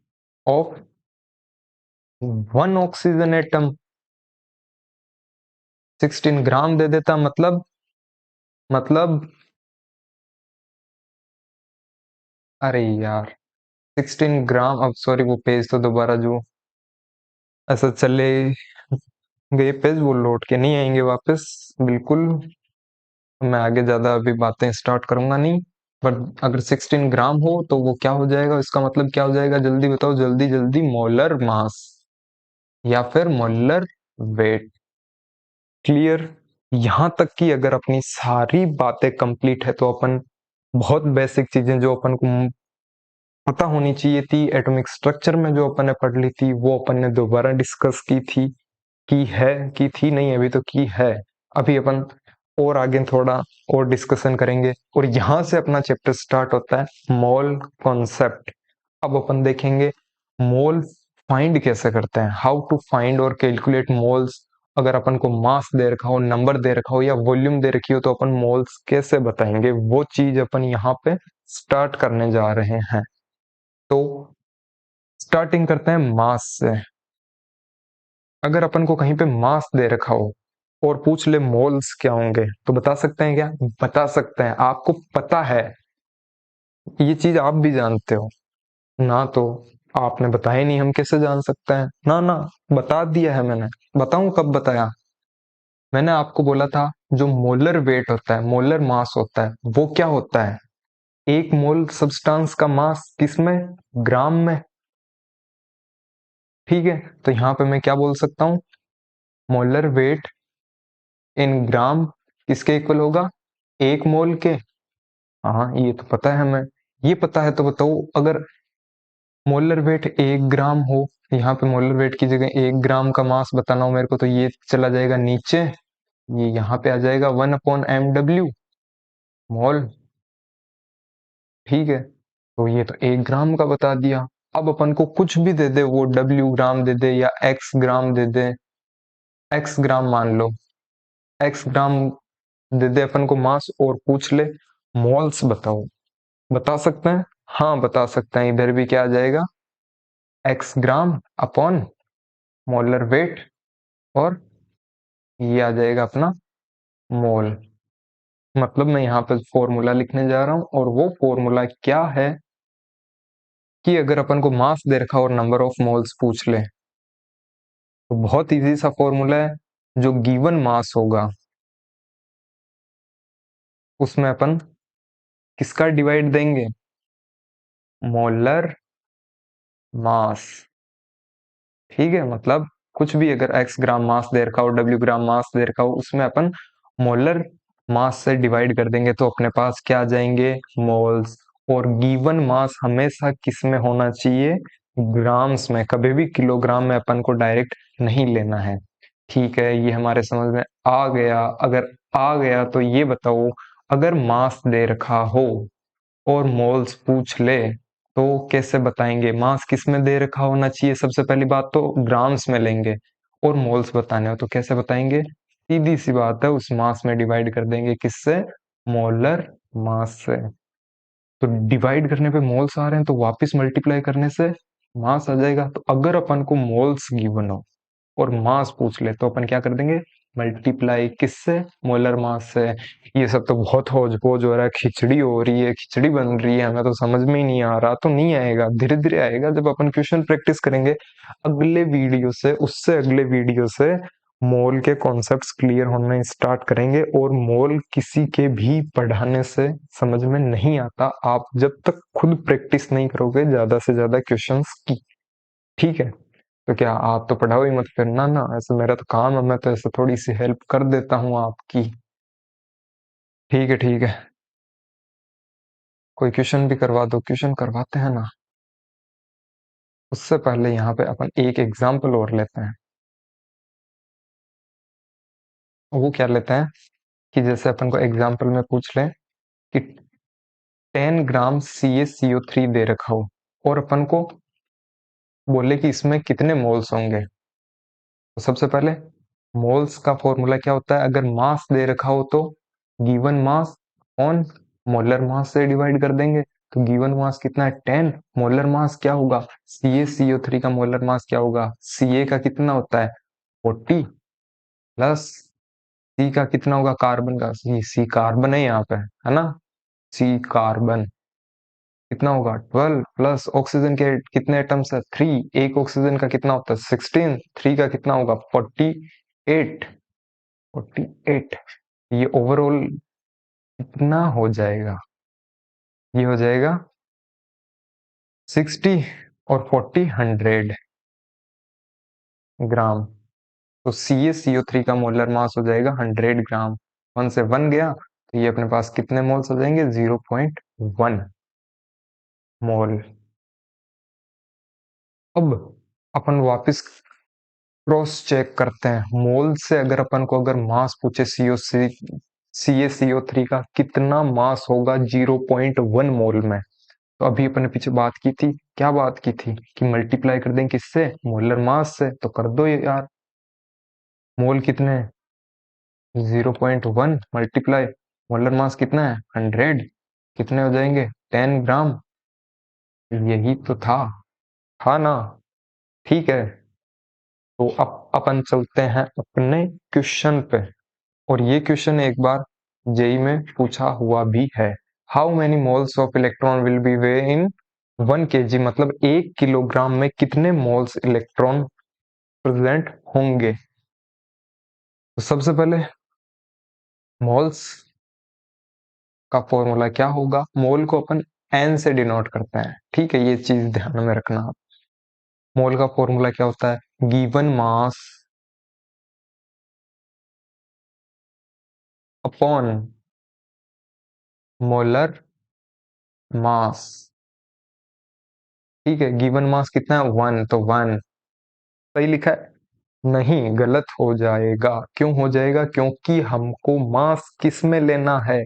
Speaker 1: ऑफ वन ऑक्सीजन एटम, 16 ग्राम दे देता मतलब अरे यार 16 ग्राम, अब सॉरी वो पेज तो दोबारा जो ऐसा चले गए पेज वो लौट के नहीं आएंगे वापस, बिल्कुल। मैं आगे ज्यादा अभी बातें स्टार्ट करूंगा नहीं। बट अगर 16 ग्राम हो तो वो क्या हो जाएगा, इसका मतलब क्या हो जाएगा, जल्दी बताओ, जल्दी जल्दी, मोलर मास या फिर मोलर वेट। क्लियर। यहां तक कि अगर अपनी सारी बातें कंप्लीट है तो अपन बहुत बेसिक चीजें जो अपन को पता होनी चाहिए थी एटॉमिक स्ट्रक्चर में जो अपन ने पढ़ ली थी वो अपन ने दोबारा डिस्कस की थी, की थी नहीं, अभी तो की है। अभी अपन और आगे थोड़ा और डिस्कशन करेंगे और यहां से अपना चैप्टर स्टार्ट होता है मोल कॉन्सेप्ट। अब अपन देखेंगे मोल फाइंड कैसे करते हैं, हाउ टू फाइंड और कैलकुलेट मोल्स। अगर अपन को मास दे रखा हो, नंबर दे रखा हो या वॉल्यूम दे रखी हो तो अपन मोल्स कैसे बताएंगे, वो चीज अपन यहाँ पे स्टार्ट करने जा रहे हैं। तो स्टार्टिंग करते हैं मास से। अगर अपन को कहीं पे मास दे रखा हो और पूछ ले मोल्स क्या होंगे तो बता सकते हैं क्या, बता सकते हैं, आपको पता है, ये चीज आप भी जानते हो ना, तो आपने बताया नहीं, हम कैसे जान सकते हैं, ना ना, बता दिया है मैंने। बताऊं कब बताया, मैंने आपको बोला था जो मोलर वेट होता है, मोलर मास होता है, वो क्या होता है, एक मोल सब्सटेंस का मास किसमें, ग्राम में, ठीक है। तो यहाँ पे मैं क्या बोल सकता हूँ, मोलर वेट इन ग्राम किसके इक्वल होगा, एक मोल के। हाँ ये तो पता है हमें, ये पता है तो बताओ, अगर मोलर वेट 1 ग्राम हो, यहाँ पे मोलर वेट की जगह 1 ग्राम का मास बताना हो मेरे को, तो ये चला जाएगा नीचे, ये यहाँ पे आ जाएगा 1/mw मोल, ठीक है। तो ये तो 1 ग्राम का बता दिया। अब अपन को कुछ भी दे दे, वो W ग्राम दे दे या X ग्राम दे दे, X ग्राम मान लो, X ग्राम दे दे अपन को मास और पूछ ले मोल्स बताओ, बता सकते हैं, हाँ बता सकते हैं। इधर भी क्या आ जाएगा, X ग्राम अपॉन मोलर वेट, और ये आ जाएगा अपना मोल। मतलब मैं यहाँ पे फॉर्मूला लिखने जा रहा हूँ और वो फॉर्मूला क्या है कि अगर अपन को मास दे रखा और नंबर ऑफ मोल्स पूछ ले तो बहुत इजी सा फॉर्मूला है, जो गिवन मास होगा उसमें अपन किसका डिवाइड देंगे, मोलर मास, ठीक है। मतलब कुछ भी अगर X ग्राम मास दे रखा हो, W ग्राम मास दे रखा हो, उसमें अपन मोलर मास से डिवाइड कर देंगे तो अपने पास क्या आ जाएंगे, मोल्स। और गिवन मास हमेशा किस में होना चाहिए, ग्राम्स में, कभी भी किलोग्राम में अपन को डायरेक्ट नहीं लेना है, ठीक है। ये हमारे समझ में आ गया। अगर आ गया तो ये बताओ, अगर मास दे रखा हो और मोल्स पूछ ले तो कैसे बताएंगे, मास किस में दे रखा होना चाहिए, सबसे पहली बात तो ग्राम्स में लेंगे, और मोल्स बताने हो तो कैसे बताएंगे, सीधी सी बात है, उस मास में डिवाइड कर देंगे, किससे, मोलर मास से। तो डिवाइड करने पे मोल्स आ रहे हैं तो वापस मल्टीप्लाई करने से मास आ जाएगा। तो अगर अपन को मोल्स गिवन हो और मास पूछ ले तो अपन क्या कर देंगे, मल्टीप्लाई किससे, मोलर मास से। ये सब तो बहुत होज पोज हो रहा है, खिचड़ी हो रही है, खिचड़ी बन रही है, हमें तो समझ में ही नहीं आ रहा, तो नहीं आएगा, धीरे धीरे आएगा जब अपन क्वेश्चन प्रैक्टिस करेंगे। अगले वीडियो से, उससे अगले वीडियो से मोल के कॉन्सेप्ट्स क्लियर होने स्टार्ट करेंगे, और मोल किसी के भी पढ़ाने से समझ में नहीं आता, आप जब तक खुद प्रैक्टिस नहीं करोगे ज्यादा से ज्यादा क्वेश्चंस की, ठीक है। तो क्या आप तो पढ़ाओ ही मत फिर, ना ना, ऐसे मेरा तो काम है, मैं तो ऐसे थोड़ी सी हेल्प कर देता हूँ आपकी, ठीक है ठीक है। कोई क्वेश्चन भी करवा दो, क्वेश्चन करवाते हैं ना। उससे पहले यहाँ पे अपन एक एग्जाम्पल और लेते हैं। वो क्या लेते हैं कि जैसे अपन को एग्जाम्पल में पूछ लें कि 10 ग्राम CaCO3 दे रखा हो और अपन को बोले कि इसमें कितने मोल्स होंगे। तो सबसे पहले मोल्स का फॉर्मूला क्या होता है, अगर मास दे रखा हो तो given mass on molar mass से डिवाइड कर देंगे। तो गिवन मास कितना है 10, मोलर मास क्या होगा CaCO3 का मोलर मास क्या होगा, Ca का कितना होता है 40 प्लस C का कितना होगा कार्बन का, C कार्बन है यहाँ पे है ना, C कार्बन कितना होगा 12 प्लस ऑक्सीजन के कितने एटम्स है 3, एक ऑक्सीजन का कितना होता है 16, 3 का कितना होगा 48, 48। ये ओवरऑल कितना हो जाएगा, ये हो जाएगा 60 और 40 100 ग्राम। तो CaCO3 का मोलर मास हो जाएगा 100 ग्राम। 1 से 1 गया तो ये अपने पास कितने मोल्स हो जाएंगे 0.1 मोल। अब अपन वापस क्रॉस चेक करते हैं मोल से, अगर अपन को अगर मास पूछे CaCO3 का कितना मास होगा 0.1 मोल में। तो अभी अपने पीछे बात की थी, क्या बात की थी कि मल्टीप्लाई कर दें किससे, मोलर मास से। तो कर दो ये यार, मोल कितने हैं 0.1 मल्टीप्लाई मोलर मास कितना है 100, कितने हो जाएंगे 10 ग्राम। यही तो था ना, ठीक है। तो अब अपन चलते हैं अपने क्वेश्चन पे, और ये क्वेश्चन एक बार जेई में पूछा हुआ भी है। How many moles of electron will be way in 1 kg, मतलब 1 किलोग्राम में कितने मोल्स इलेक्ट्रॉन प्रेजेंट होंगे। तो सबसे पहले मोल्स का फॉर्मूला क्या होगा, मोल को अपन एन से डिनोट करते हैं, ठीक है, ये चीज ध्यान में रखना आप। मोल का फॉर्मूला क्या होता है, given mass upon molar mass, ठीक है। गिवन मास कितना है 1, तो 1 सही लिखा है, नहीं गलत हो जाएगा। क्यों हो जाएगा, क्योंकि हमको मास किस में लेना है,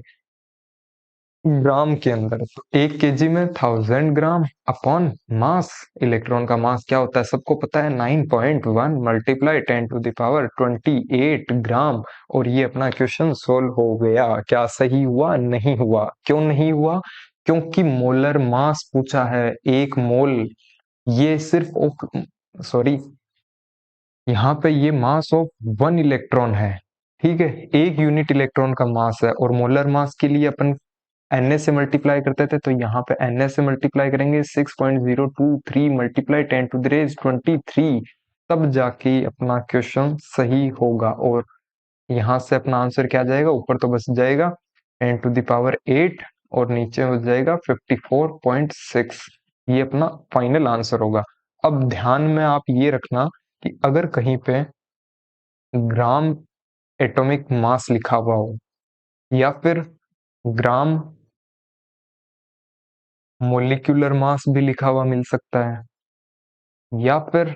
Speaker 1: ग्राम के अंदर। तो 1 kg में 1000 ग्राम अपॉन मास, इलेक्ट्रॉन का मास क्या होता है सबको पता है 9.1 मल्टीप्लाई 10⁻28 ग्राम। और ये अपना क्वेश्चन सोल्व हो गया। क्या सही हुआ, नहीं हुआ, क्यों नहीं हुआ, क्योंकि मोलर मास पूछा है 1 मोल। ये सिर्फ सॉरी, यहाँ पे ये मास ऑफ 1 इलेक्ट्रॉन है, ठीक है, 1 यूनिट इलेक्ट्रॉन का मास है। और मोलर मास के लिए अपन Na से मल्टीप्लाई करते थे, तो यहाँ पे Na से मल्टीप्लाई करेंगे 6.023 मल्टीप्लाई 10⁻23, तब जाके अपना क्वेश्चन सही होगा। और यहाँ से अपना आंसर क्या जाएगा, ऊपर तो बस जाएगा 10⁸ और नीचे हो जाएगा 54.6। ये अपना फाइनल आंसर होगा। अब ध्यान में आप ये रखना कि अगर कहीं पे ग्राम एटॉमिक मास लिखा हुआ हो या फिर ग्राम मोलिक्यूलर मास भी लिखा हुआ मिल सकता है, या फिर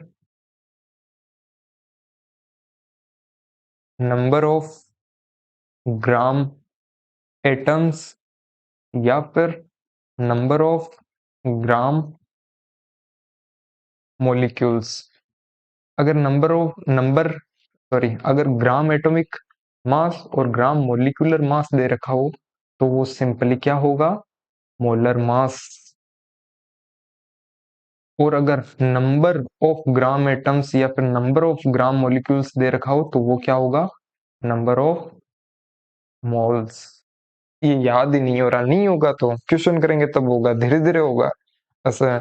Speaker 1: नंबर ऑफ ग्राम एटम्स, या फिर नंबर ऑफ ग्राम मोलिक्यूल्स। अगर अगर ग्राम एटॉमिक मास और ग्राम मोलिकुलर मास दे रखा हो तो वो सिंपली क्या होगा, मोलर मास। और अगर नंबर ऑफ ग्राम एटम्स या फिर नंबर ऑफ ग्राम मोलिक्यूल्स दे रखा हो तो वो क्या होगा, नंबर ऑफ मोल्स। ये याद ही नहीं हो रहा, नहीं होगा तो क्वेश्चन करेंगे तब होगा, धीरे धीरे होगा। ऐसा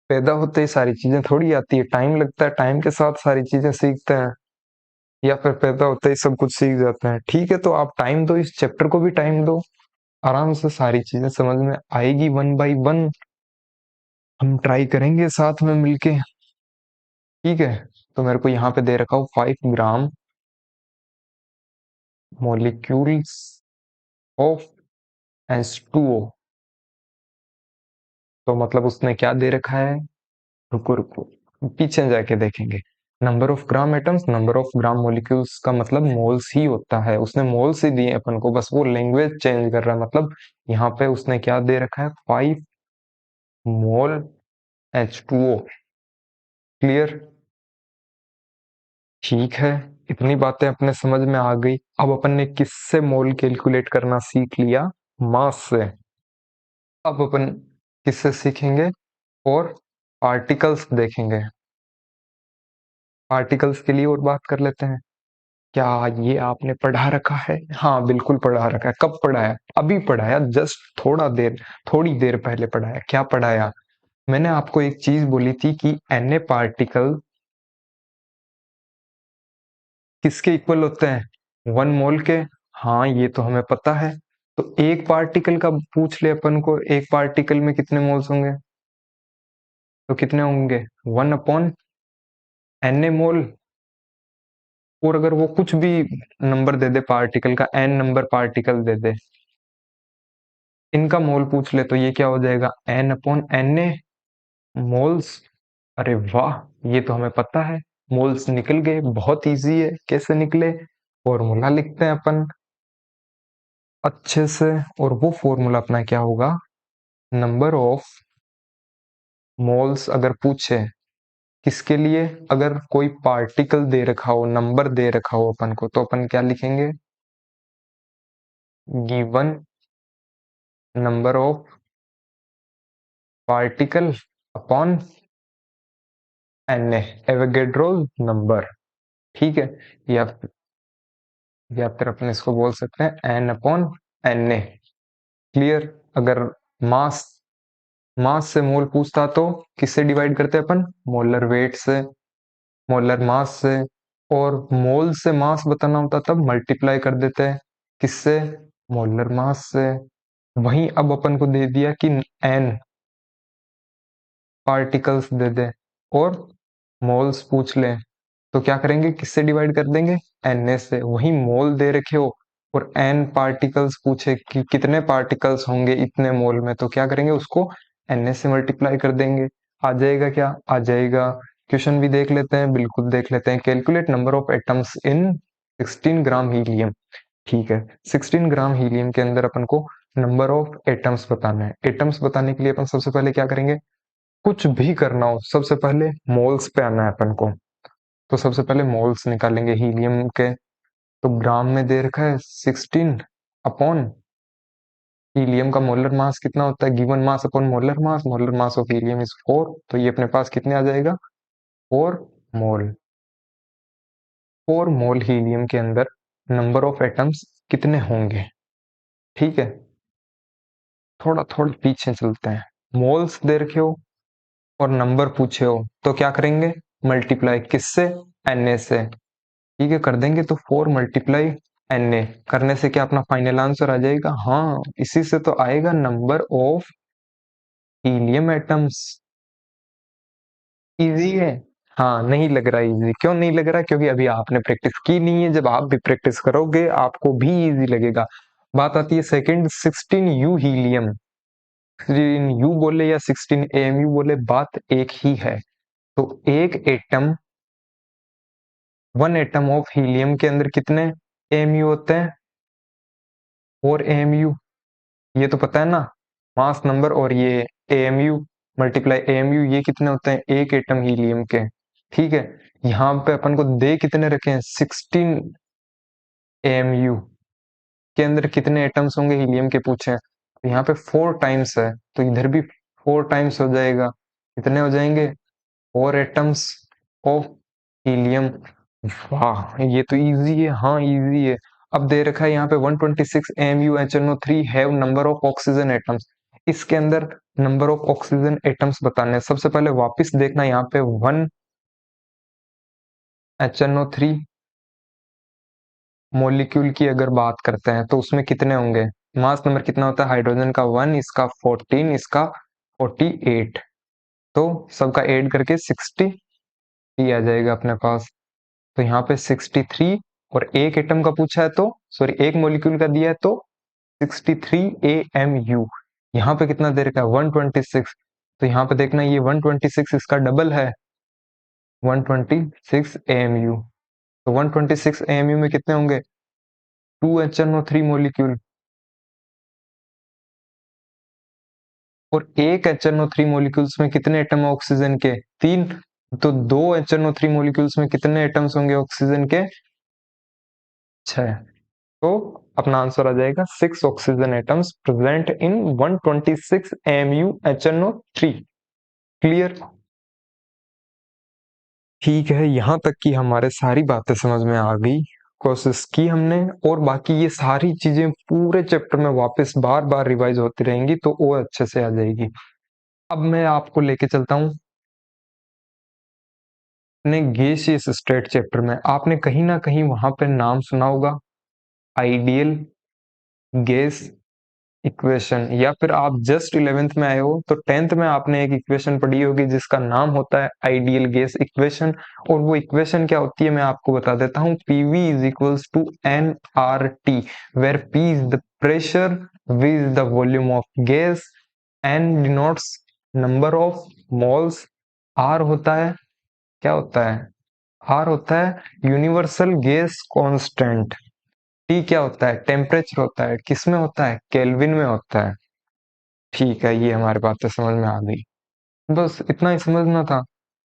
Speaker 1: पैदा होते ही सारी चीजें थोड़ी आती है, टाइम लगता है, टाइम के साथ सारी चीजें सीखते हैं, या फिर पैदा होते ही सब कुछ सीख जाते हैं। ठीक है, तो आप टाइम दो, इस चैप्टर को भी टाइम दो, आराम से सारी चीजें समझ में आएगी, 1 बाय 1 हम ट्राई करेंगे साथ में मिलके, ठीक है। तो मेरे को यहाँ पे दे रखा हो 5 ग्राम मोलिक्यूल्स ऑफ H2O, तो मतलब उसने क्या दे रखा है, रुको रुको, पीछे जाके देखेंगे। Number of gram atoms, number of gram molecules का मतलब मोल्स ही होता है, उसने मोल्स ही दिए अपन को, बस वो लैंग्वेज चेंज कर रहा है। मतलब यहाँ पे उसने क्या दे रखा है, 5 मोल H2O। क्लियर? ठीक है, इतनी बातें अपने समझ में आ गई। अब अपन ने किससे मोल कैलकुलेट करना सीख लिया, मास से। अब अपन किससे सीखेंगे, और पार्टिकल्स देखेंगे। पार्टिकल्स के लिए और बात कर लेते हैं। क्या ये आपने पढ़ा रखा है? हाँ बिल्कुल पढ़ा रखा है। कब पढ़ाया? अभी पढ़ाया, जस्ट थोड़ी देर पहले पढ़ाया। क्या पढ़ाया? मैंने आपको एक चीज बोली थी कि Na पार्टिकल किसके इक्वल होते हैं, 1 मोल के। हाँ ये तो हमें पता है। तो एक पार्टिकल का पूछ ले अपन को, एक पार्टिकल में कितने मोल्स होंगे, तो कितने होंगे, 1/Na मोल। और अगर वो कुछ भी नंबर दे दे पार्टिकल का, n नंबर पार्टिकल दे दे, इनका मोल पूछ ले, तो ये क्या हो जाएगा, n/Na मोल्स। अरे वाह, ये तो हमें पता है। मोल्स निकल गए, बहुत इजी है। कैसे निकले, फॉर्मूला लिखते हैं अपन अच्छे से। और वो फॉर्मूला अपना क्या होगा, नंबर ऑफ मोल्स अगर पूछे किसके लिए, अगर कोई पार्टिकल दे रखा हो, नंबर दे रखा हो अपन को, तो अपन क्या लिखेंगे, given number of particle upon Na, Avogadro's number. ठीक है, या फिर अपन इसको बोल सकते हैं n/Na। क्लियर? अगर मास मास से मोल पूछता तो किससे डिवाइड करते हैं अपन, मोलर वेट से, मोलर मास से। और मोल से मास बताना होता तब मल्टीप्लाई कर देते हैं, किससे, मोलर मास से। वहीं अब अपन को दे दिया कि n पार्टिकल्स दे दे और मोल्स पूछ ले, तो क्या करेंगे, किससे डिवाइड कर देंगे, Na से। वहीं मोल दे रखे हो और n पार्टिकल्स पूछे कि कितने पार्टिकल्स होंगे इतने मोल में, तो क्या करेंगे, उसको Na से मल्टीप्लाई कर देंगे। आ जाएगा क्या, आ जाएगा। क्वेश्चन भी देख लेते हैं, बिल्कुल देख लेते हैं। Calculate number of atoms in 16 gram helium. ठीक है, 16 ग्राम हीलियम के अंदर अपन को नंबर ऑफ एटम्स बताना है। एटम्स बताने के लिए अपन सबसे पहले क्या करेंगे, कुछ भी करना हो सबसे पहले मोल्स पे आना है अपन को। तो सबसे पहले मोल्स निकालेंगे हीलियम के। तो ग्राम में दे रखा है 16 अपॉन हीलियम का मोलर मास कितना होता है, given mass upon molar mass of helium is 4। तो ये अपने पास कितने आ जाएगा, 4 मोल। 4 मोल हीलियम के अंदर नंबर ऑफ एटम्स कितने होंगे। ठीक है, थोड़ा थोड़ा पीछे चलते हैं। मोल्स दे रखे हो और नंबर पूछे हो, तो क्या करेंगे, मल्टीप्लाई किससे, Na से। ठीक है, कर देंगे, तो 4 × Na करने से क्या अपना फाइनल आंसर आ जाएगा, हाँ इसी से तो आएगा, number of helium atoms. Easy है? हाँ नहीं लग रहा इजी, क्यों नहीं लग रहा, क्योंकि अभी आपने प्रैक्टिस की नहीं है। जब आप भी प्रैक्टिस करोगे आपको भी इजी लगेगा। बात आती है सेकंड, 16U हीलियम। 16U बोले या 16 AMU बोले, बात एक ही है। तो एक एटम, 1 एटम ऑफ हीलियम के अंदर कितने AMU होते हैं, 4 AMU। ये तो पता है ना, मास नंबर, और ये AMU मल्टीप्लाई AMU, ये कितने होते हैं, एक एटम हीलियम के। ठीक है, यहाँ पे अपन को दे कितने रखे हैं, 16 AMU के अंदर कितने एटम्स होंगे हीलियम के पूछे हैं। तो यहाँ पे 4 टाइम्स है, तो इधर भी 4 टाइम्स हो जाएगा। कितने हो जाएंगे, 4 एटम्स ऑफ हीलियम। वाह, ये तो इजी है, हाँ इजी है। अब दे रखा है यहाँ पे 126 AMU HNO3 have number of oxygen atoms. इसके अंदर नंबर ऑफ ऑक्सीजन एटम्स बताने हैं। सबसे पहले वापस देखना, यहाँ पे 1 HNO3 मॉलिक्यूल की अगर बात करते हैं तो उसमें कितने होंगे, मास नंबर कितना होता है, हाइड्रोजन का 1, इसका 14, इसका 48। तो सबका ऐड करके 60 ही आ जाएगा अपने पास। तो यहाँ पे 63, और एक एटम का पूछा है तो, सॉरी एक मॉलिक्यूल का दिया है तो 63 AMU। यहाँ पे कितना दे रखा है, 126। तो यहाँ पे देखना ये 126 इसका डबल है, 126 AMU। तो 126 AMU में कितने होंगे, 2 HNO3 मोलिक्यूल, और एक HNO3 मोलिक्यूल्स में कितने एटम है ऑक्सीजन के, 3। तो 2 HNO3 मोलिक्यूल्स में कितने एटम्स होंगे ऑक्सीजन के, 6। तो अपना आंसर आ जाएगा 6 oxygen atoms present in 126 AMU HNO3। Clear? ठीक है, यहां तक की हमारे सारी बातें समझ में आ गई, कोशिश की हमने, और बाकी ये सारी चीजें पूरे चैप्टर में वापस बार बार रिवाइज होती रहेंगी तो वो अच्छे से आ जाएगी। अब मैं आपको लेके चलता हूँ अपने गैसियस स्टेट चैप्टर में। आपने कहीं ना कहीं वहां पे नाम सुना होगा आइडियल गैस इक्वेशन, या फिर आप जस्ट 11th में आए हो तो 10th में आपने एक इक्वेशन पढ़ी होगी जिसका नाम होता है आइडियल गैस इक्वेशन। और वो इक्वेशन क्या होती है मैं आपको बता देता हूँ। PV is equals to nRT, where P is the pressure, V is the volume of gas, N denotes number of moles, R होता है, क्या होता है, R होता है यूनिवर्सल गैस कांस्टेंट, T क्या होता है, टेम्परेचर होता है, किस में होता है, केल्विन में होता है। ठीक है, ये हमारे बातें समझ में आ गई, बस इतना ही समझना था।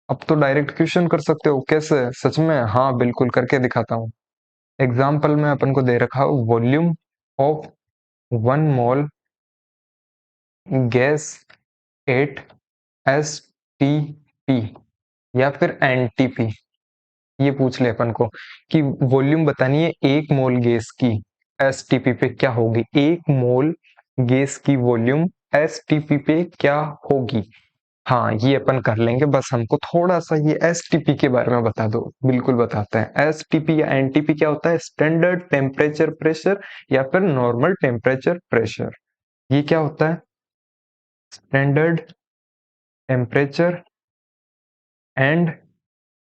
Speaker 1: अब तो डायरेक्ट क्वेश्चन कर सकते हो, कैसे, सच में? हाँ बिल्कुल, करके दिखाता हूँ। एग्जाम्पल में अपन को दे रखा volume of 1 mole gas at STP या फिर NTP, ये पूछ ले अपन को कि वॉल्यूम बतानी है 1 मोल गैस की STP पे क्या होगी, 1 मोल गैस की वॉल्यूम STP पे क्या होगी। हाँ ये अपन कर लेंगे, बस हमको थोड़ा सा ये STP के बारे में बता दो। बिल्कुल बताते हैं। STP या NTP क्या होता है, स्टैंडर्ड टेम्परेचर प्रेशर या फिर नॉर्मल टेम्परेचर प्रेशर। ये क्या होता है, स्टैंडर्ड टेम्परेचर एंड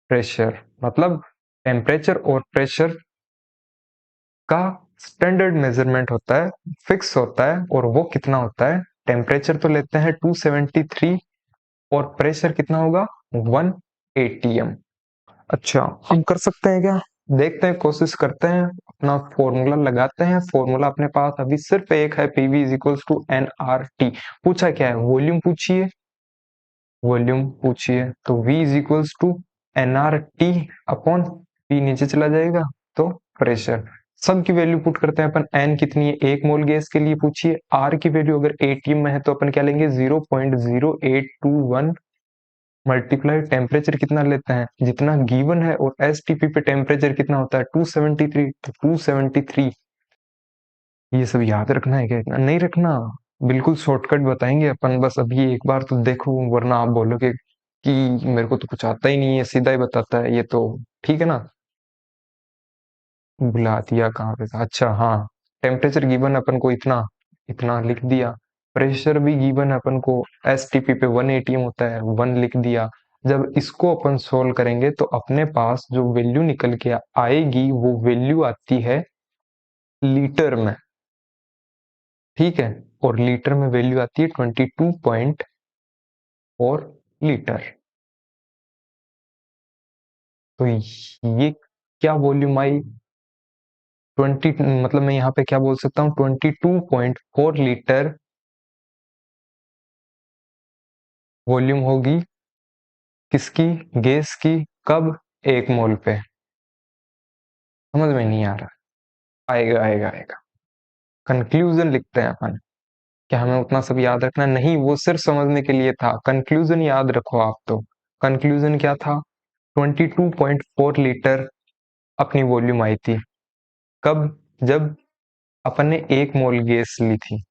Speaker 1: प्रेशर, मतलब टेम्परेचर और प्रेशर का स्टैंडर्ड मेजरमेंट होता है, फिक्स होता है, और वो कितना होता है, टेम्परेचर तो लेते हैं 273 और प्रेशर कितना होगा 1 ATM। अच्छा हम कर सकते हैं क्या, देखते हैं, कोशिश करते हैं, अपना फॉर्मूला लगाते हैं। फॉर्मूला अपने पास अभी सिर्फ एक है, PV is equals to NRT। पूछा क्या है, वॉल्यूम पूछिए, वॉल्यूम पूछिए, तो V is equals to NRT upon P, नीचे चला जाएगा तो प्रेशर। सब की वैल्यू पुट करते हैं अपन, N कितनी है 1 मोल गैस के लिए पूछिए, R की वैल्यू अगर ATM में है तो अपन क्या लेंगे 0.0821 मल्टीप्लाई टेम्परेचर कितना लेते हैं जितना गिवन है, और STP पे टेम्परेचर कितना होता है 273, तो 273। ये सब याद रखना है क्या, इतना नहीं रखना, बिल्कुल शॉर्टकट बताएंगे अपन, बस अभी एक बार तो देखो, वरना आप बोलोगे कि मेरे को तो कुछ आता ही नहीं है, सीधा ही बताता है ये तो। ठीक है ना, भुला दिया कहाँ पे था, अच्छा हाँ, टेम्परेचर गिवन अपन को इतना, इतना लिख दिया। प्रेशर भी गिवन अपन को, STP पे 1 ATM होता है, 1 लिख दिया। जब इसको अपन सोल्व करेंगे तो अपने पास जो वैल्यू निकल के आएगी वो वैल्यू आती है लीटर में, ठीक है, और लीटर में वैल्यू आती है 22.4 लीटर। तो ये क्या वॉल्यूम आई, 20, मतलब मैं यहाँ पे क्या बोल सकता हूँ, 22.4 लीटर वॉल्यूम होगी किसकी, गैस की, कब, 1 मोल पे। समझ में नहीं आ रहा, आएगा आएगा आएगा। कंक्लूजन लिखते हैं अपन, क्या हमें उतना सब याद रखना नहीं, वो सिर्फ समझने के लिए था, कंक्लूजन याद रखो आप तो। कंक्लूजन क्या था, 22.4 लीटर अपनी वॉल्यूम आई थी, कब, जब अपन ने 1 मोल गैस ली थी,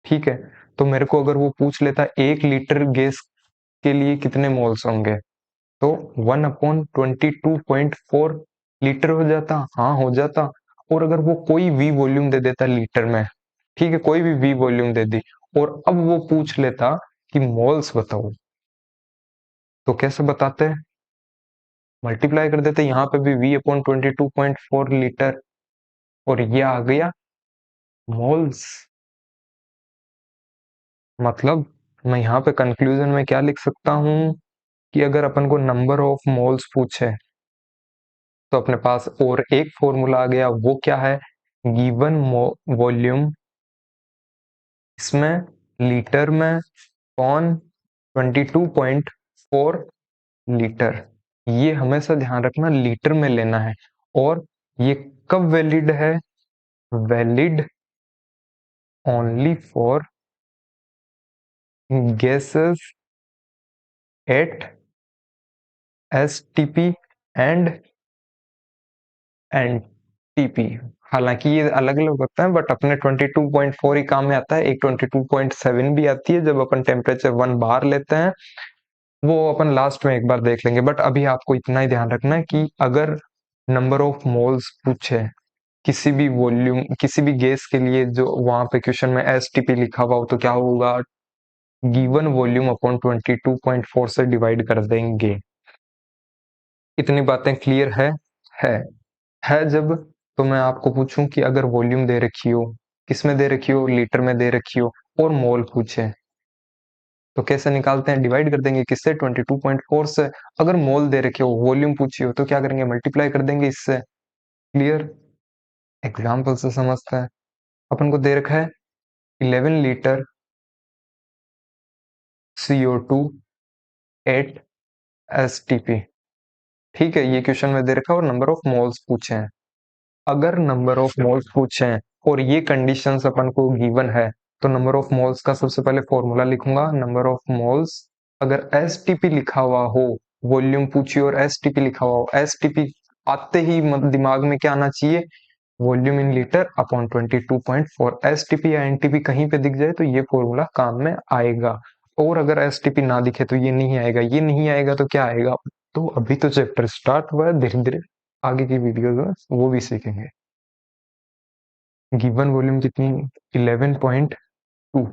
Speaker 1: ठीक है। तो मेरे को अगर वो पूछ लेता 1 लीटर गैस के लिए कितने मोल्स होंगे, तो 1/22.4 लीटर हो जाता, हाँ हो जाता। और अगर वो कोई भी वॉल्यूम दे देता लीटर में, ठीक है, कोई भी वी वॉल्यूम दे दी, और अब वो पूछ लेता कि मोल्स बताओ, तो कैसे बताते हैं, मल्टीप्लाई कर देते, यहाँ पे भी V/22.4 लीटर, और ये आ गया मोल्स, मतलब मैं यहाँ पे कंक्लूजन में क्या लिख सकता हूँ कि अगर अपन को नंबर ऑफ मोल्स पूछे तो अपने पास और एक फॉर्मूला आ गया, वो क्या है, गिवन वॉल्यूम, इसमें लीटर में कौन 22.4 लीटर, ये हमेशा ध्यान रखना लीटर में लेना है। और ये कब वैलिड है, valid only for gases at STP and NTP. हालांकि ये अलग अलग होता है बट अपने 22.4 ही काम में आता है। एक 22.7 भी आती है जब अपन टेम्परेचर 1 बार लेते हैं, वो अपन लास्ट में एक बार देख लेंगे। बट अभी आपको इतना ही ध्यान रखना है कि अगर नंबर ऑफ मोल्स पूछे किसी भी वॉल्यूम, किसी भी गैस के लिए, जो वहां पे क्वेश्चन में एसटीपी लिखा हुआ हो, तो क्या होगा, गिवन वॉल्यूम अपॉन 22.4 से डिवाइड कर देंगे। इतनी बातें क्लियर है है जब, तो मैं आपको पूछूं कि अगर वॉल्यूम दे रखी हो, किसमें दे रखी हो, लीटर में दे रखी हो, और मोल पूछे, तो कैसे निकालते हैं, डिवाइड कर देंगे किससे, 22.4 से। अगर मोल दे रखे हो, वॉल्यूम पूछी हो, तो क्या करेंगे, मल्टीप्लाई कर देंगे इससे। क्लियर, एग्जाम्पल से समझते हैं। अपन को दे रखा है 11 लीटर CO2 8 STP। ठीक है, ये क्वेश्चन में दे रखा है और नंबर ऑफ मोल्स पूछे हैं। अगर नंबर ऑफ मोल्स पूछे हैं और ये कंडीशंस अपन को गिवन है, तो नंबर ऑफ मोल्स का सबसे पहले फॉर्मूला लिखूंगा, नंबर ऑफ मोल्स। अगर एसटीपी लिखा हुआ हो, वॉल्यूम पूछी और एसटीपी लिखा हुआ हो, एसटीपी आते ही दिमाग में क्या आना चाहिए, volume in litre upon 22.4। STP या एनटीपी कहीं पे दिख जाए तो ये फॉर्मूला काम में आएगा। और अगर एसटीपी ना दिखे तो ये नहीं आएगा, ये नहीं आएगा तो क्या आएगा। तो अभी तो चैप्टर स्टार्ट हुआ है, धीरे धीरे आगे की वीडियोस में वो भी सीखेंगे। गिवन वॉल्यूम कितनी, 11.2,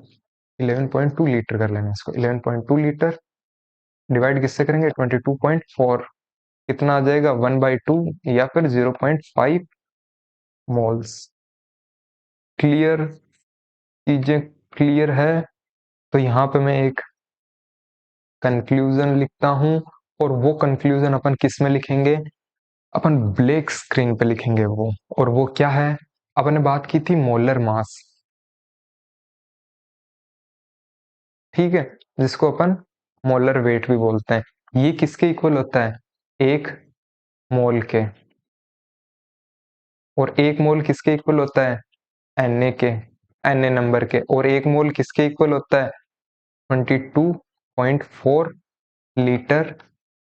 Speaker 1: 11.2 लीटर कर लेना इसको। 11.2 लीटर डिवाइड किससे करेंगे, 22.4, कितना आ जाएगा, 1/2 या फिर 0.5 मोल्स। क्लियर, चीजें क्लियर है। तो यहाँ पे मैं एक कंक्लूजन लिखता हूं, और वो कंक्लूजन अपन किस में लिखेंगे, अपन ब्लैक स्क्रीन पे लिखेंगे वो। और वो क्या है, अपन ने बात की थी मोलर मास, ठीक है, जिसको अपन मोलर वेट भी बोलते हैं। ये किसके इक्वल होता है, एक मोल के। और एक मोल किसके इक्वल होता है, Na के, Na नंबर के। और एक मोल किसके इक्वल होता है, 22.4 लीटर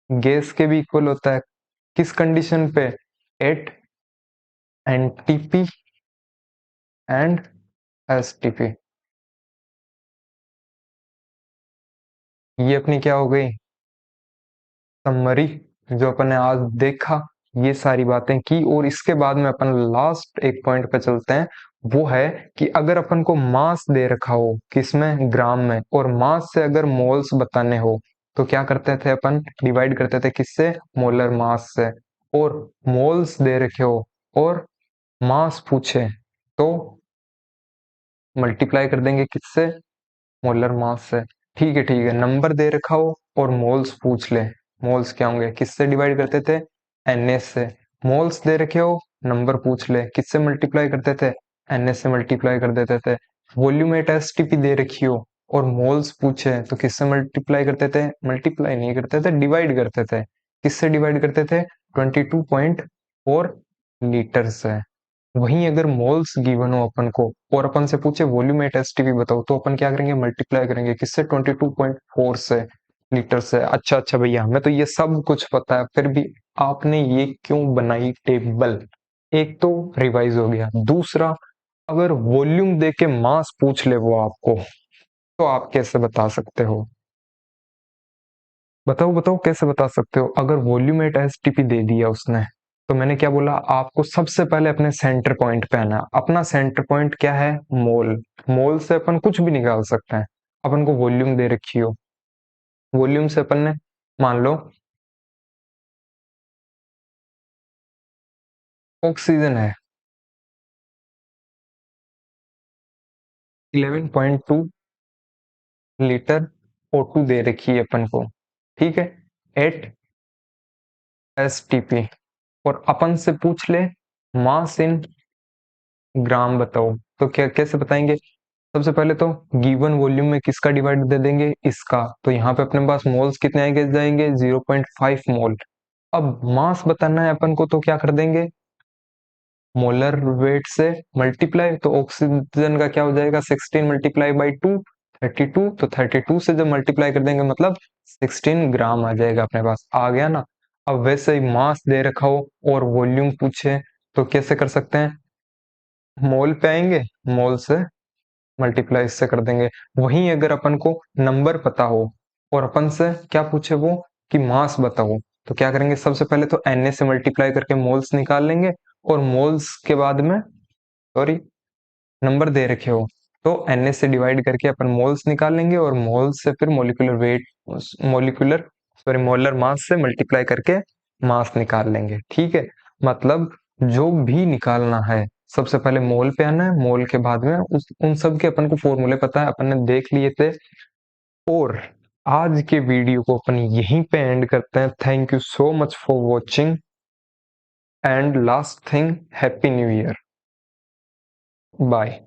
Speaker 1: गैस के भी इक्वल होता है। किस कंडीशन पे, एट एनटीपी एंड एसटीपी। ये अपनी क्या हो गई, समरी, जो अपन ने आज देखा, ये सारी बातें की। और इसके बाद में अपन लास्ट एक पॉइंट पे चलते हैं, वो है कि अगर अपन को मास दे रखा हो, किसमें, ग्राम में, और मास से अगर मोल्स बताने हो, तो क्या करते थे अपन, डिवाइड करते थे किससे, मोलर मास से। और मोल्स दे रखे हो और मास पूछे तो मल्टीप्लाई कर देंगे किससे, मोलर मास से। ठीक है, ठीक है, नंबर दे रखा हो और मोल्स पूछ ले, मोल्स क्या होंगे, किससे डिवाइड करते थे, Na से। मोल्स दे रखे हो, नंबर पूछ ले, किससे मल्टीप्लाई करते थे, Na से मल्टीप्लाई कर देते थे। वॉल्यूम एट एसटीपी दे रखी हो और मोल्स पूछे तो किससे मल्टीप्लाई करते थे, मल्टीप्लाई नहीं करते थे, डिवाइड करते थे। किससे डिवाइड करते थे, 22.4 लीटर से। वहीं अगर मोल्स गिवन हो अपन को और अपन से पूछे वॉल्यूम एट एसटीपी बताओ, तो अपन क्या करेंगे, मल्टीप्लाई करेंगे किससे, 22.4 से, लीटर से। अच्छा अच्छा भैया, हमें तो ये सब कुछ पता है, फिर भी आपने ये क्यों बनाई टेबल। एक तो रिवाइज हो गया, दूसरा अगर वॉल्यूम दे के मास पूछ ले वो आपको, तो आप कैसे बता सकते हो, बताओ बताओ कैसे बता सकते हो। अगर वॉल्यूम एट एसटीपी दे दिया उसने, तो मैंने क्या बोला आपको, सबसे पहले अपने सेंटर पॉइंट पे आना। अपना सेंटर पॉइंट क्या है, मोल। मोल से अपन कुछ भी निकाल सकते हैं। अपन को वॉल्यूम दे रखी हो, वॉल्यूम से अपन ने, मान लो ऑक्सीजन है 11.2 लीटर O2 दे रखी है अपन को, ठीक है, 8 STP, और अपन से पूछ ले मास इन ग्राम बताओ, तो क्या कैसे बताएंगे? सबसे पहले तो गिवन वॉल्यूम में किसका डिवाइड दे देंगे, इसका, तो यहाँ पे अपने पास मोल्स कितने आएंगे जाएंगे 0.5 मोल। अब मास बताना है अपन को, तो क्या कर देंगे, मोलर वेट से मल्टीप्लाई, तो ऑक्सीजन का क्या हो जाएगा 16 मल्टीप्लाई बाई 2, 32, तो 32 से जब मल्टीप्लाई कर देंगे मतलब 16 ग्राम आ जाएगा अपने पास, आ गया ना। अब वैसे ही मास दे रखा हो और वॉल्यूम पूछे तो कैसे कर सकते हैं, मोल पे आएंगे, मोल से मल्टीप्लाई इससे कर देंगे। वहीं अगर अपन को नंबर पता हो और अपन से क्या पूछे वो कि मास बताओ, तो क्या करेंगे, सबसे पहले तो Na से मल्टीप्लाई करके मोल्स निकाल लेंगे, और मोल्स के बाद में, सॉरी, नंबर दे रखे हो तो Na से डिवाइड करके अपन मोल्स निकाल लेंगे, और मोल्स से फिर molecular weight, molecular sorry molar mass से मल्टीप्लाई करके मास निकाल लेंगे, ठीक है। मतलब जो भी निकालना है सबसे पहले मोल पे आना है, मोल के बाद में उन सब के अपन को फॉर्मूले पता है, अपन ने देख लिए थे। और आज के वीडियो को अपन यहीं पे एंड करते हैं। Thank you so much for watching, and last thing, happy new year, bye.